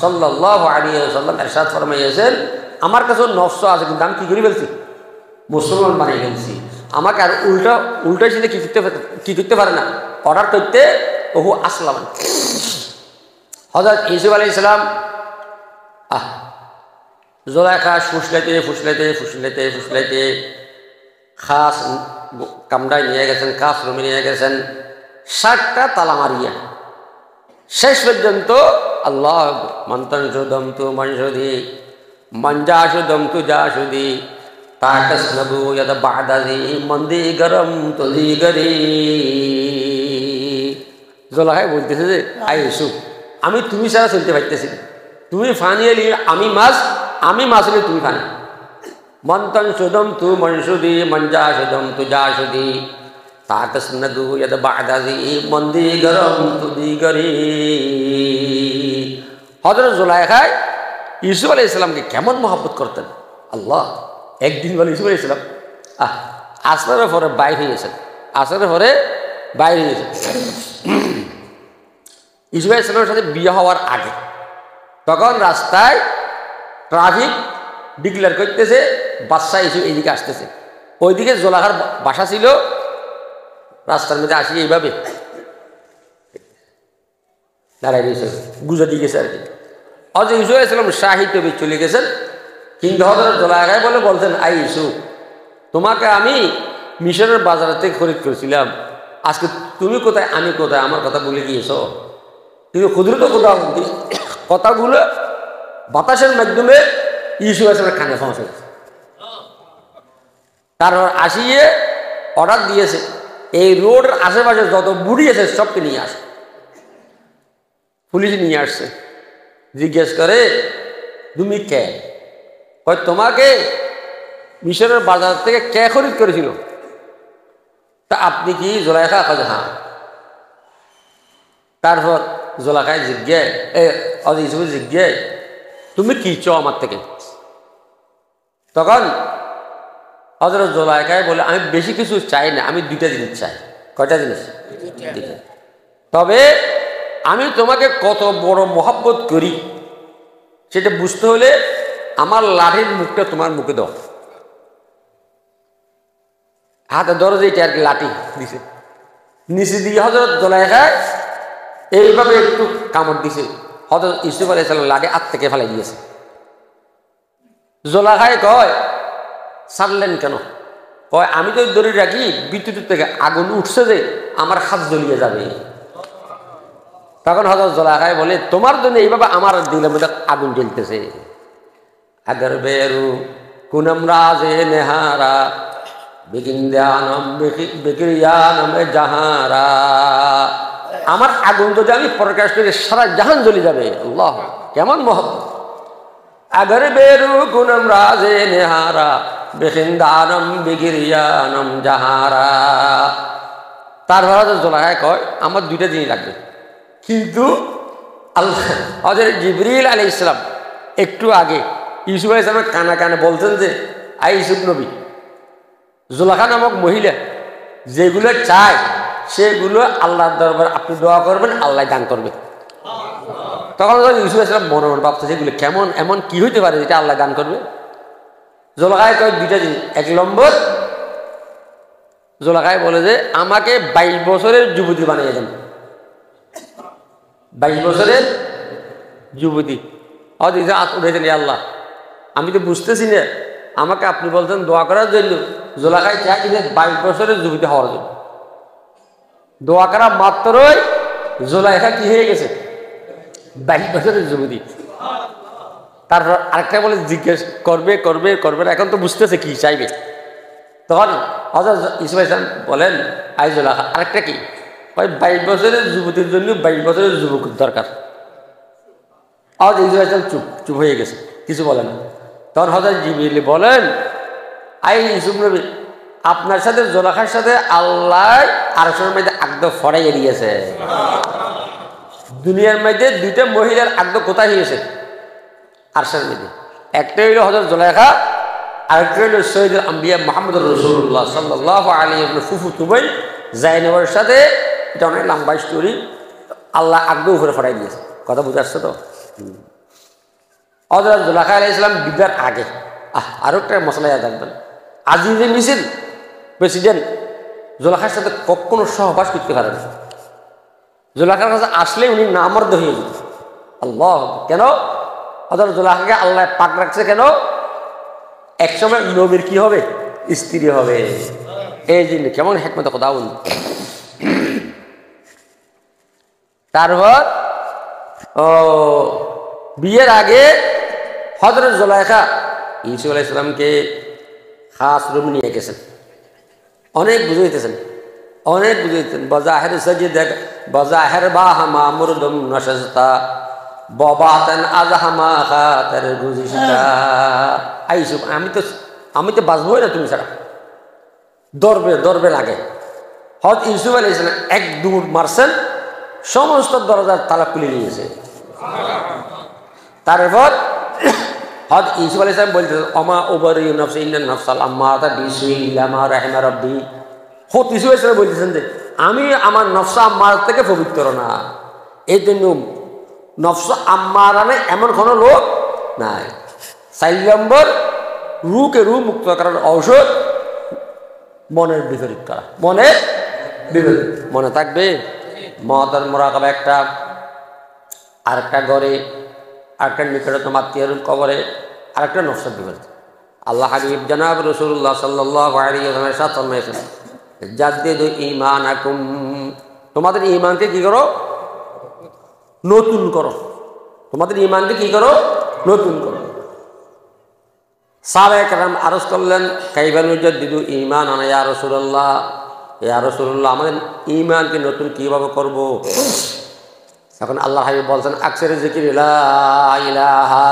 সাল্লাল্লাহু আলাইহি ওয়াসাল্লাম ইরশাদ ফরমাইয়েছেন, আমার কাছে নফস আছে কিন্তু আমি কি করে ফেলছি? মুসলমান বানিয়ে ফেলছি। আমাকে আর উল্টা ছিল কি করতে পারে না, অর্ডার করতে। ওহু আসলামানি। হযরত ইউসুফ আলাইহিস সালাম জোলাইখা ফুসলাইতে খাস কামড়ায় নিয়ে গেছেন, খাস রুমে নিয়ে গেছেন, 60টা তালা মারিয়া শেষ পর্যন্ত আল্লাহ মন্ত্রদম তু মনসুদি মঞ্জাসুদম তু জাসুদি তাকাসনাবু ইয়াদা বাদাজি মন্দি গরম তলি গরি। জোলাখায় বলতেছে যে আই ইউসুফ, আমি তুমি ছাড়া চলতে পারতেছি না। তুমি ফানি এলি আমি মাছ, আমি মাছ হলে তুমি ফানি। মন্তন সুদম তু মনসুদি মঞ্জা সুদম তু যা সুদি তাকাসনাবু ইয়াদা বাদাজি মন্দি গরম তলি গরি। হযরত জুলাইখায় ইউসুফ আলাইহিস সালামকে কেমন মহব্বত করতেন আল্লাহ। একদিন বলে ইউসুফ আলাইহিস সালাম আসরের পরে বাইর হয়েছেন, আসরের পরে বাইর হয়েছেন। ইউসুফ আলাইহিস সালামের সাথে বিয়ে হওয়ার আগে তখন রাস্তায় ট্রাফিক ডিক্লেয়ার করতেছে বাদশা ইউসুফ এইদিকে আসতেছে। ওইদিকে জোলাখার বাসা ছিল, রাস্তার মধ্যে আসি এইভাবে দাঁড়াই রয়েছে, গুজা দিয়ে গেছে আর কি। হযরত ইউসুফ আলাইহিস সালাম শাহিদ হয়ে চলে গেছেন, কিন্তু হযরত জুলাইখায় বলছেন আই ইউসুফ, তোমাকে আমি মিশরের বাজার থেকে খরিদ করেছিলাম, আজকে তুমি কোথায় আমি কোথায় আমার কথা ভুলে গিয়েছ। কিন্তু ক্ষুদ্রত কথাগুলো বাতাসের মাধ্যমে ইউসুফ আলাইহিস সালামের কানে পৌঁছে গেছে। তারপর আসিয়ে অর্ডার দিয়েছে এই রোডের আশেপাশে যত বুড়ি আছে সবকে নিয়ে আসে। পুলিশ নিয়ে আসছে, জিজ্ঞেস করে তুমি কে? কয় তোমাকে মিশরের বাজার থেকে কে খরিদ করেছিল? তা আপনি কি জুলাইখা? কয় হ্যাঁ। তারপর জুলাইখায় জিজ্ঞাসা ইউসুফ জিজ্ঞাসা তুমি কি চাও আমার থেকে? তখন হযরত জুলাইখায় বলে আমি বেশি কিছু চাই না, আমি দুইটা জিনিস চাই। কয়টা জিনিস? তবে আমি তোমাকে কত বড় মহব্বত করি সেটা বুঝতে হলে আমার লাঠির মুখটা তোমার মুখে দাও। হাতে দরজে এটা আর কি লাঠি দিছে, নিচে দিয়ে হযরত জুলাইখায় এইভাবে একটু কামড় দিছে। হযরত ইউসুফ আলাইহিস সালাম লাঠি হাত থেকে ফেলে দিয়েছে। জুলাইখায় কয় ছাড়লেন কেন? কয় আমি তো দড়ি রাখি, বিদ্যুৎ থেকে আগুন উঠছে যে আমার হাত জ্বলিয়ে যাবে। তখন হযরত জুলাইখায় বলে তোমার জন্য এইভাবে আমার দিলের মধ্যে আগুন জ্বলতেছে। আগর বেরু কুনম রাজে নেহারা বিকিন্দানম বিক্রিয়ানম জাহারা। আমার আগুন যদি আমি প্রকাশ করি সারা জাহান জ্বলে যাবে। আল্লাহ কেমন মহব্বত। আগর বেরু কুনম রাজে নেহারা বিকিন্দানম বিক্রিয়ানম জাহারা। তারপর হযরত জুলাইখা কয় আমার দুইটা জিনিস লাগবে, কিন্তু আল্লাহ হযরত জিবরিল আলাইহিস সালাম একটু আগে ইউসুফ আলাইহিস সালামের কানে কানে বলতেন যে আই ইউসুফ নবী, জুলাইখা নামক মহিলা যেগুলো চায় সেগুলো আল্লাহর দরবারে আপনি দোয়া করবেন, আল্লাহ দান করবে। তখন ইউসুফ আলাইহিস সালাম মনে মনে ভাবতেছে এগুলো কেমন, এমন কি হইতে পারে যেটা আল্লাহ দান করবে। জুলাইখায় কয় দুইটা জিনিস। এক নম্বর, জুলাইখায় বলে যে আমাকে 22 বছরের যুবতী বানিয়ে দেন। 22 বছরের যুবতী। উঠেছেন আল্লাহ, আমি তো বুঝতেছি না, আমাকে আপনি বলছেন দোয়া করার জন্য। জুলাইখায় চাই 22 বছরের যুবতী হওয়ার জন্য। দোয়া করা মাত্রই জুলাইখা কি হয়ে গেছে? 22 বছরের যুবতী। তারপর আরেকটা বলে জিজ্ঞেস করবে করবে করবে না, এখন তো বুঝতেছে কি চাইবে। তখন হযরত ইউসুফ আলাইহিস সালাম বলেন আই জুলাইখা আরেকটা কি? 22 বছরের যুবতীর জন্য 22 বছরের যুবক দরকার। ইউসুফ আলাইহিস সালাম চুপ হয়ে গেছে, কিছু বলে না। তখন হযরত জিবরিল বলেন আই ইউসুফ নবী, আপনার সাথে জুলাইখার সাথে আল্লাহ আরশের মধ্যে আগদ ফড়াইয়ে দিয়েছে। দুনিয়ার মধ্যে দুইটা মহিলার আগদ কোথায় হয়েছে? আরশের মধ্যে। একটা হইল হযরত জুলাইখা, আরেকটা হইল সৈয়দুল আম্বিয়া মুহাম্মদুর রাসূলুল্লাহ সাল্লাল্লাহু আলাইহি ওয়াসাল্লাম ফুফু তুবাই জাইনবের সাথে। এটা অনেক লম্বা স্টোরি। আল্লাহ আগদ উপরে ফড়াই দিয়েছে। কথা বুঝে আসছে তো? হযরত জুলাইখা আলাইহিস সালাম বিদার আগে আরো একটা মশলা ইয়াদ রাখবেন। আজিজে মিছিল প্রেসিডেন্ট জুলাইখার সাথে কখনো সহবাস করতে পারেন। জুলাইখার কাছে আসলে উনি নামর্দ হয়ে যেত। আল্লাহ কেন? হযরত জুলাইখাকে আল্লাহ পাক রাখছে কেন? একসময় নবীর কি হবে? স্ত্রী হবে। এই জন্য কেমন হিকমত কথা বল। তারপর বিয়ের আগে হযরত জুলাইখা ইউসুফ আলাইহিস সালামকে খাস রুম নিয়ে গেছেন, অনেক বুঝাইতেছেন, অনেক বুঝাইতেছেন। বজাহের সাজিদ বজাহের বাহামা মুরদম নশস্তা ববাতেন আজহামা খাতের গুজিস্তা। আইসুফ, আমি তো বাঁচবই না তুমি ছাড়া, দরবে লাগে। হযরত ইউসুফ আলাইহিস সালাম এক দৌড় মারছেন, সমস্ত দরজার তালা খুলে নিয়েছে। তারপর হযরত ইউসুফ আলাইহিস সালাম বলতেছেন অমা উবারি নাফসি ইন্নান নাফসাল আম্মারা বিসুই ইল্লা মা রাহিমা রাব্বি। হযরত ইউসুফ আলাইহিস সালাম বলতেছেন যে আমি আমার নফসা আম্মার থেকে পবিত্র না। এই জন্য নফস আম্মারা এমন কোনো লোক নাই। ৪ নম্বর, রুকে রু মুক্ত করার ঔষধ মনের বিপরীত করা। মনের বিপরীত মনে থাকবে। মহতার মোরাকাবা একটা, আরেকটা ঘরে, আরেকটা নিকটতম আত্মীয়ের কবরে, আরেকটা নফসের বিপরীত। আল্লাহ হাবিব জনাব রাসূলুল্লাহ সাল্লাল্লাহু আলাইহি ওয়াসাল্লামের সাথে ফরমায়েছেন জাদ্দিদু ঈমানাকুম, তোমাদের ঈমানকে কি করো? নতুন করো। তোমাদের ঈমানকে কি করো? নতুন করো। সাহাবায়ে কেরাম আরজ করলেন কাইফা নুজাদ্দিদু ঈমানানা ইয়া রাসূলুল্লাহ, ইয়া রাসূলুল্লাহ আমাদের ঈমানকে নতুন কিভাবে করব? তখন আল্লাহ হাবিব বলছেন আকসারে যিকির লা ইলাহা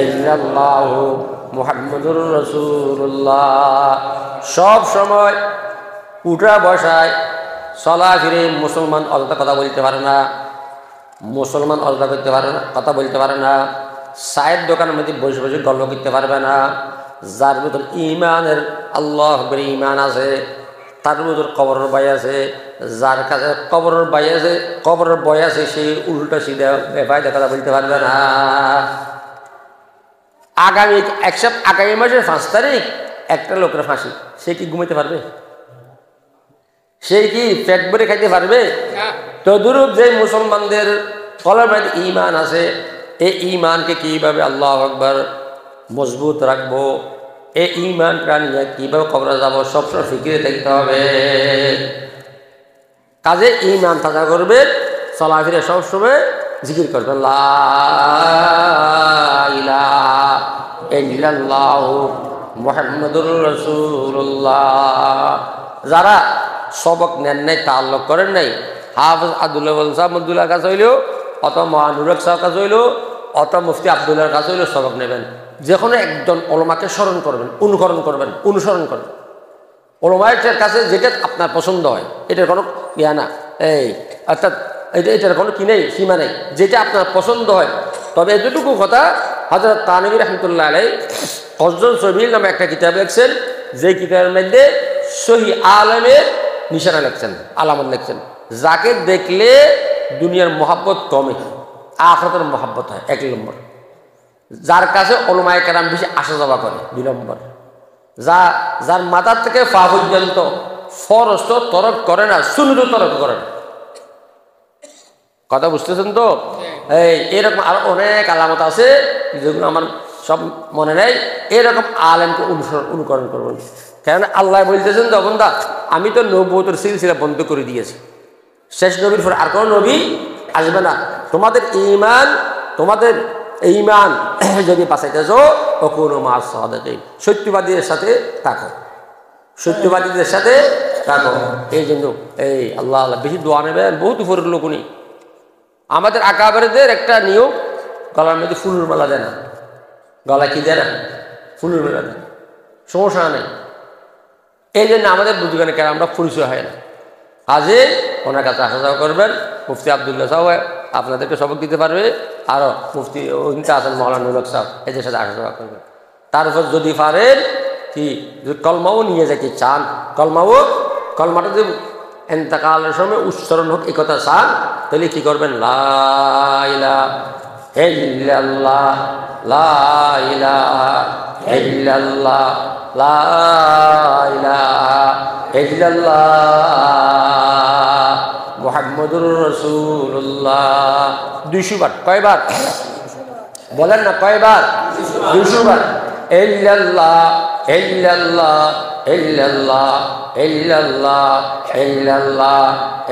ইল্লাল্লাহু মুহাম্মাদুর রাসূলুল্লাহ। সব সময় উঠা বসায় চলা ফিরে মুসলমান অযথা কথা বলতে পারে না, মুসলমান অযথা করতে পারে না, কথা বলতে পারে না। চায়ের দোকানের মধ্যে বসে বসে গল্প করতে পারবে না। যার ভিতর ইমানের আল্লাহ ইমান আছে, তার ভিতর কবরের ভয় আছে। যার কাছে কবরের ভয় আছে, কবরের ভয় আছে, সে উল্টা সিধা বেফায়দা কথা বলতে পারবে না। আগামী মাসের ৫ তারিখ একটা লোকের ফাঁসি, সে কি ঘুমাইতে পারবে? সে কি পেট ভরে খাইতে পারবে? তদুরূপ যে মুসলমানদের কলবের মধ্যে ঈমান আছে, এই ঈমানকে কিভাবে আল্লাহু আকবার মজবুত রাখবো, এই ঈমানটা নিয়ে কিভাবে কবরে যাব, সবসময় ফিকিরে থাকতে হবে। কাজে ঈমান তাজা করবে, চলাফিরে সবসময় জিকির করবেন লা ইলাহা ইল্লাল্লাহু মুহাম্মাদুর রাসূলুল্লাহ। যারা সবক নেন নাই, তাআল্লুক করেন নাই, হাফেজ আব্দুল্লাহ সাহেবের কাছে হইলেও, অথবা মহানুরক সাহেব কাছে হইলেও, অথবা মুফতি আব্দুল্লাহর কাছে হইলেও সবক নেবেন। যে কোনো একজন ওলামাকে স্মরণ করবেন, অনুকরণ করবেন, অনুসরণ করবেন। ওলামায়ের কাছে যেটা আপনার পছন্দ হয়, এটার কোনো ইয়া না, এই অর্থাৎ এটার কোনো কি নেই, সীমা নেই, যেটা আপনার পছন্দ হয়। তবে এতটুকু কথা, হযরত তানভী রাহমাতুল্লাহ আলাইহি ফজলুস সাবিল নামে একটা কিতাব লিখছেন, যে কিতাবের মধ্যে সহি আলেমের নিশানা লিখছেন, আলামত লিখছেন। যাকে দেখলে দুনিয়ার মহাব্বত কমে, আখিরাতের মহাব্বত হয় ১ নম্বর। যার কাছে উলামায়ে কেরাম বেশি আসা যাওয়া করে ২ নম্বর। যার মাথার থেকে পা পর্যন্ত ফরজ তো তরক করে না, সুন্নত তরক করে না। কথা বুঝতেছেন তো? এরকম আরো অনেক আলামত আছে যেগুলো আমার সব মনে নেই। এরকম আলেমকে অনুকরণ করবেন। কেন আল্লাহ বলতেছেন তখন দা আমি তো নবুয়তের সিলসিলা বন্ধ করে দিয়েছি, শেষ নবীর পর আর কোনো নবী আসবে না। তোমাদের ঈমান যদি বাঁচাইতেছ ও কোনো মাস সাদিকিন, সত্যবাদীদের সাথে থাকো, সত্যবাদীদের সাথে থাকো। এই জন্য আল্লাহ বেশি দোয়া নেবেন। বহুত উপরের লোক উনি। আমাদের আকাবেরদের একটা নিয়ম, গলার মধ্যে ফুলের মালা দেয় না। গলা কি দেয় না? ফুলের মালা দেয়, সমস্যা নেই। এই জন্য আমাদের বুঝবেন কেন আমরা পরিচয় হয় না। আজে ওনার কাছে আসা যাওয়া করবেন। মুফতি আব্দুল্লাহ সাহেব আপনাদেরকে সবক দিতে পারবে, আরও মুফতি ওইটা আছেন মৌলানা নুরুল হক সাহেব, এদের সাথে আসা যাওয়া করবেন। তারপর যদি পারেন কি কলমাও নিয়ে যেতে চান, কলমাটা যদি এন্তেকালের সময় উচ্চারণ হোক এই কথা চান, তাহলে কি করবেন? লা ইলাহা ইল্লাল্লাহ, লা ইলাহা ইল্লাল্লাহ, লা ইলাহা ইল্লাল্লাহ মুহাম্মাদুর রাসূলুল্লাহ। ২০০ বার। কয়বার বলেন না? কয়বার? ২০০ বার। ইল্লাল্লাহ ইল্লাল্লাহ ইল্লাল্লাহ ইল্লাল্লাহ ইল্লাল্লাহ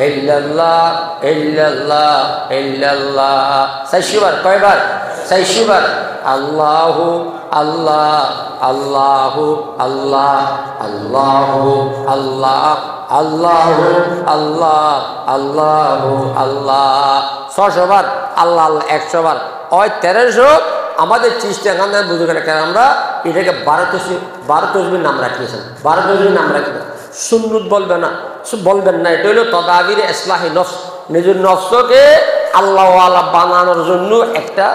ইল্লাল্লাহ ইল্লাল্লাহ ইল্লাল্লাহ। ৪০০ বার। কয়বার? ৪০০ বার। আল্লাহু আল্লাহ আল্লাহু আল্লাহ আল্লাহু আল্লাহ আল্লাহু আল্লাহ আল্লাহু আল্লাহ 600 বার আল্লাহ আল্লাহ 100 বার ওই 1300 আমাদের চিস্টাখানে বুঝে কেন আমরা এটাকে 12 তসবির নাম রাখিয়েছেন 12 তসবির নাম রাখি না সুন্নত বলবেন না এটা হলো তদাবির ইসলাহি নফস নিজের নফসকে আল্লাহ ওয়ালা বানানোর জন্য একটা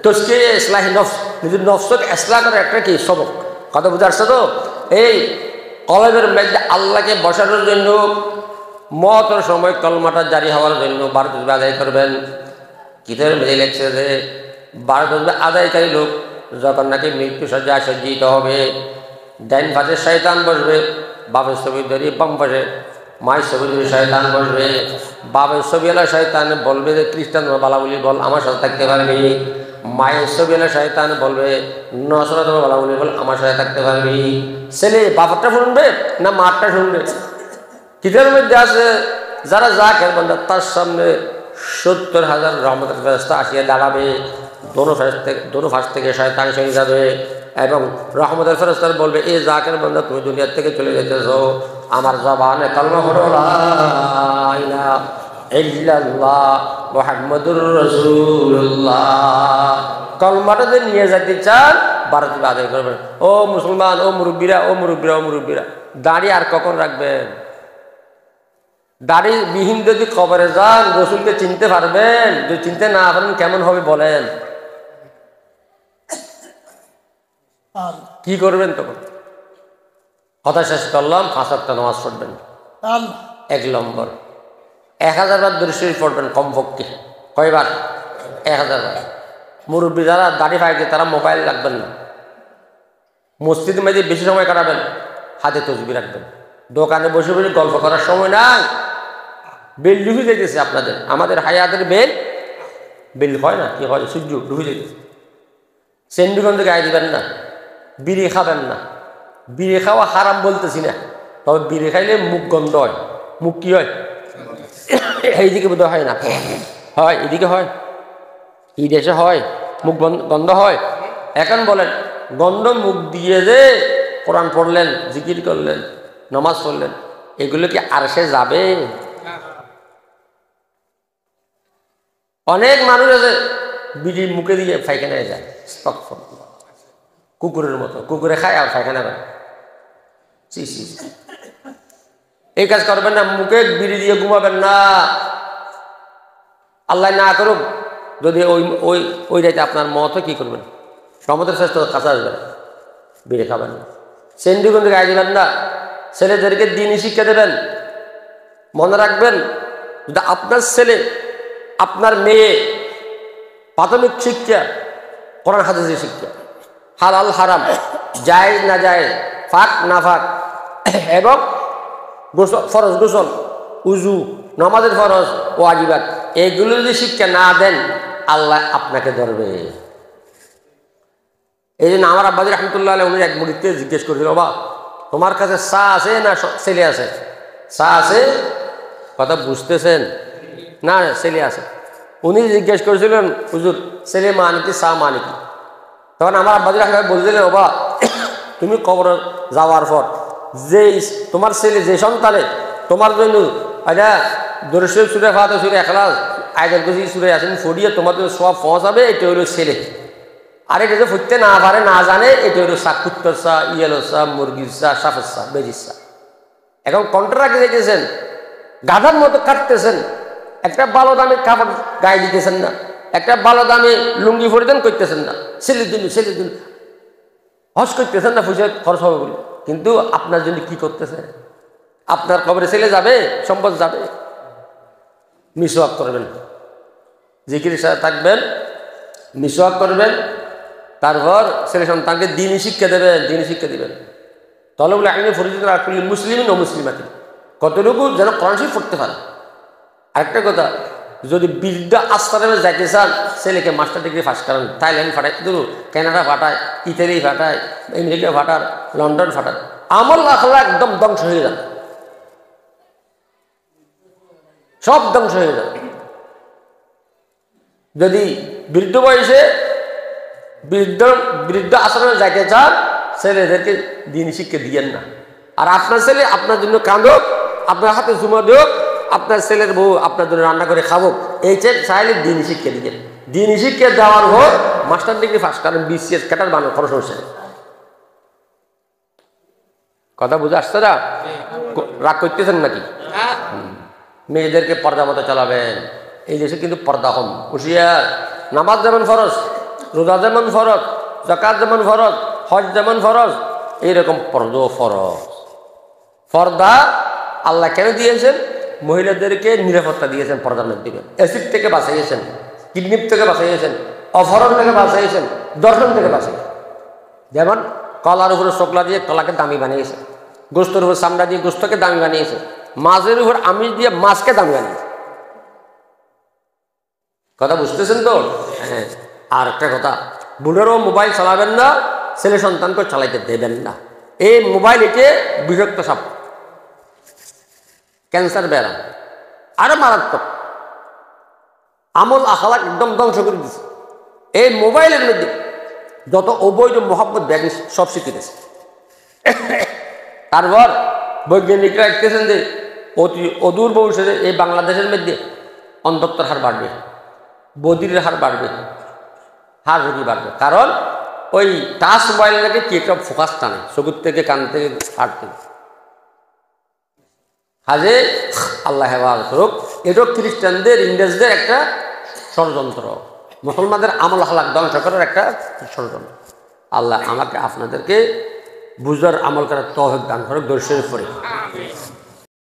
তসকিয়ে ইসলাহি নফস নিজের নফসকে ইসলাহ করার একটা কি সবক কথা বুঝে আসছে তো এই কলবের মধ্যে আল্লাহকে বসানোর জন্য মতের সময় কলমাটা জারি হওয়ার জন্য 12 তসবিহ আদায় করবেন কিতাবের মধ্যে লেখছে যে 12 তসবিহ আদায়কারী লোক যখন নাকি মৃত্যু সজ্জায় সজ্জিত হবে ডাইন পাশে শয়তান বসবে বাপের ছবি ধরে বাম পাশে মায়ের ছবি ধরে শয়তান বসবে বাপের ছবিওয়ালা শয়তান বলবে যে খ্রিস্টান বালাবলি বল আমার সাথে থাকতে পারবি মায়ের ছবিওয়ালা শয়তান বলবে নসরত বালাবলি বল আমার সাথে থাকতে পারবি ছেলে বাপটা শুনবে না মারটা শুনবে কিতাবের মধ্যে আছে যারা যা খেলবেন তার সামনে 70,000 রহমতের ফেরেশতা আসিয়া দাঁড়াবে দোনো ফাঁস থেকে শয়তান সরে যাবে এবং রহমতের ফেরেশতারা বলবে এই জাকের বান্দা তুমি দুনিয়া থেকে চলে যেতেছো আমার জবানে কালমা পড়ো লা ইলাহা ইল্লাল্লাহ মুহাম্মাদুর রাসূলুল্লাহ কলমাটা যে নিয়ে যেতে চান 12 তসবিহ আদায় করবেন ও মুসলমান ও মুরব্বীরা দাড়ি আর কখন রাখবেন দাড়ি বিহীন যদি কবরে যান রসুলকে চিনতে পারবেন যদি চিনতে না পারেন কেমন হবে বলেন কি করবেন তখন কথা শেষ করলাম 5 ওয়াক্ত নামাজ পড়বেন 1 নম্বর 1000 বার দুরূদ শরীফ পড়বেন কমপক্ষে কয়বার 1000 বার মুরব্বী যারা দাড়ি পাইছে তারা মোবাইল রাখবেন না মসজিদের মধ্যে বেশি সময় কাটাবেন হাতে তসবিহ রাখবেন দোকানে বসে বসে গল্প করার সময় নাই বেল ডুবে যেতেছে আপনাদের আমাদের হায়াতের বেল হয় না কি হয় সূর্য ডুবে যেতেছে সেন্ডিগঞ্জ গায়ে দিবেন না বিড়ি খাবেন না বিড়ি খাওয়া হারাম বলতেছি না তবে বিড়ি খাইলে মুখ গন্ধ হয় মুখ কি হয় এইদিকে বোধ হয় না হয় এদিকে হয় এই দেশে হয় মুখ গন্ধ হয় এখন বলেন গন্ধ মুখ দিয়ে যে কোরআন পড়লেন জিকির করলেন নামাজ পড়লেন এগুলো কি আরশে যাবে অনেক মানুষ আছে বিড়ি মুখে দিয়ে পায়খানায় যায় কুকুরের মতো কুকুরে খায় আর পায়খানা করে এই কাজ করবেন না মুখে বিড়ি দিয়ে ঘুমাবেন না আল্লাহ না করুক যদি ওই রাইতে আপনার মত কি করবেন সমুদ্রের শ্রেষ্ঠ কাছে আসবেন বিড়ি খাবেন না সেন্ডিগঞ্জ গায়ে দিবেন না ছেলেদেরকে দিনই শিক্ষা দেবেন মনে রাখবেন যদি আপনার ছেলে আপনার মেয়ে প্রাথমিক শিক্ষা কোরআন হাদিসের শিক্ষা হালাল হারাম জায়েজ না জায়েজ ফাক না ফাক এবং ফরজ গোসল উজু নামাজের ফরজ ওয়াজিবাত এগুলো যদি শিক্ষা না দেন আল্লাহ আপনাকে ধরবে এই জন্য আমার আব্বাজি রহমতুল্লাহ আলাইহি উনি এক মুরিদকে জিজ্ঞেস করেছিল বাবা তোমার কাছে চা আছে না ছেলে আছে চা আছে কথা বুঝতেছেন না ছেলে আছে উনি জিজ্ঞেস করেছিলেন হুজুর ছেলে মানে কি চা মানে কি তখন আমার আব্বাজি রহমতুল্লাহ বলছিলেন বাবা তুমি কবর যাওয়ার পর যে তোমার ছেলে যে সন্তানে তোমার জন্য এটা দরুদ সূরা ফাতিহা সূরা ইখলাস আয়াতুল কুরসি সূরা ইয়াসিন পড়িয়ে তোমার জন্য সওয়াব পৌঁছাবে এটা হলো ছেলে আর এটা যে ফুটতে না পারে না জানে এটা হলো কুত্তার চা ইয়েলো চা মুরগির চা সাপের চা বেজির চা এখন কন্ট্রাক্ট রেখেছেন গাধার মতো কাটতেছেন একটা ভালো দামে কাপড় গায়ে দিতেছেন না একটা ভালো দামে লুঙ্গি পরিধান করতেছেন না ছেলের জন্য হজ করতেছেন না পয়সা খরচ হবে বলে কিন্তু আপনার জন্য কি করতেছে আপনার কবরে ছেলে যাবে সম্পদ যাবে মিসওয়াক করবেন জিকিরের সাথে থাকবেন মিসওয়াক করবেন তারপর ছেলে সন্তানকে দিনই শিক্ষা দিবেন তলবুল ইলমি ফরজিয়াতুন আলা কুল্লি মুসলিমিন ওয়া মুসলিমাতিন কতটুকু যেন কোরআন শরীফ পড়তে পারে আরেকটা কথা যদি বিদ্যা আস্তানামে যাইতে চান ছেলেকে মাস্টার ডিগ্রি পাস করান থাইল্যান্ড ফাটায় কানাডা ফাটায় ইতালি ফাটায় আমেরিকা ফাটার লন্ডন ফাটায় আমল আখলা একদম ধ্বংস হয়ে যাবে সব ধ্বংস হয়ে যাবে যদি বৃদ্ধ বয়সে বৃদ্ধ বৃদ্ধ আশ্রমে যাইতে চান, ছেলেদেরকে দিন শিক্ষা দিয়েন না। আর আপনার ছেলে আপনার জন্য কাঁদুক, আপনার হাতে জুমা দিক, আপনার ছেলের বউ আপনার জন্য রান্না করে খাবুক, এই চাইলে দিন শিক্ষা দিবেন। দিন শিক্ষা দেওয়ার হোক মাস্টার ডিগ্রি ফার্স্ট, কারণ BCS ক্যাটার বানানো কোনো সমস্যা নেই। কথা বুঝে আসছে না? রাগ করতেছেন নাকি? মেয়েদেরকে পর্দা মতো চালাবেন। এই দেশে কিন্তু পর্দা কম, হুঁশিয়ার। নামাজ যেমন ফরজ, রোজা যেমন ফরজ, যাকাত যেমন ফরজ, হজ যেমন ফরজ, এইরকম পর্দাও ফরজ। পর্দা আল্লাহ কেন দিয়েছেন? মহিলাদেরকে নিরাপত্তা দিয়েছেন। পর্দার মাধ্যমে অ্যাসিড থেকে বাঁচাইয়েছেন, কিডনি থেকে বাঁচাইয়েছেন, অপহরণ থেকে বাঁচাইয়েছেন, দর্শন থেকে বাঁচাইয়েছেন। যেমন কলার উপরে শোকলা দিয়ে কলাকে দামি বানিয়েছে, গোস্তর উপর চামড়া দিয়ে গোস্তকে দামি বানিয়েছে, মাছের উপর আমিষ দিয়ে মাছকে দামি বানিয়েছে। কথা বুঝতেছেন তো? হ্যাঁ। আর একটা কথা, বুড়োরও মোবাইল চালাবেন না, ছেলে সন্তানকে চালাইতে দেবেন না। এই মোবাইল একে বিরক্ত সাপ, ক্যান্সার বেড়া, আরো মারাত্মক, আমল আখলাক একদম ধ্বংস করে দিচ্ছে। এই মোবাইলের মধ্যে যত অবৈধ মোহাম্মদ ব্যাগি সব শিখিতেছে। তারপর বৈজ্ঞানিকরা লিখতেছেন যে অদূর ভবিষ্যতে এই বাংলাদেশের মধ্যে অন্ধত্বর হার বাড়বে, বদিরের হার বাড়বে, হার রোগী বাড়বে। কারণ ওই টাচ মোবাইলটাকে কি একটা ফোকাস টানে, চকুর থেকে কান থেকে হাট থেকে। হাজে আল্লাহ হেফাজত করুক। এটাও খ্রিস্টানদের, ইংরেজদের একটা ষড়যন্ত্র, মুসলমানদের আমল হালাক ধ্বংস করার একটা ষড়যন্ত্র। আল্লাহ আমাকে আপনাদেরকে বুঝার আমল করার তৌফিক দান করুক। দর্শনের পরে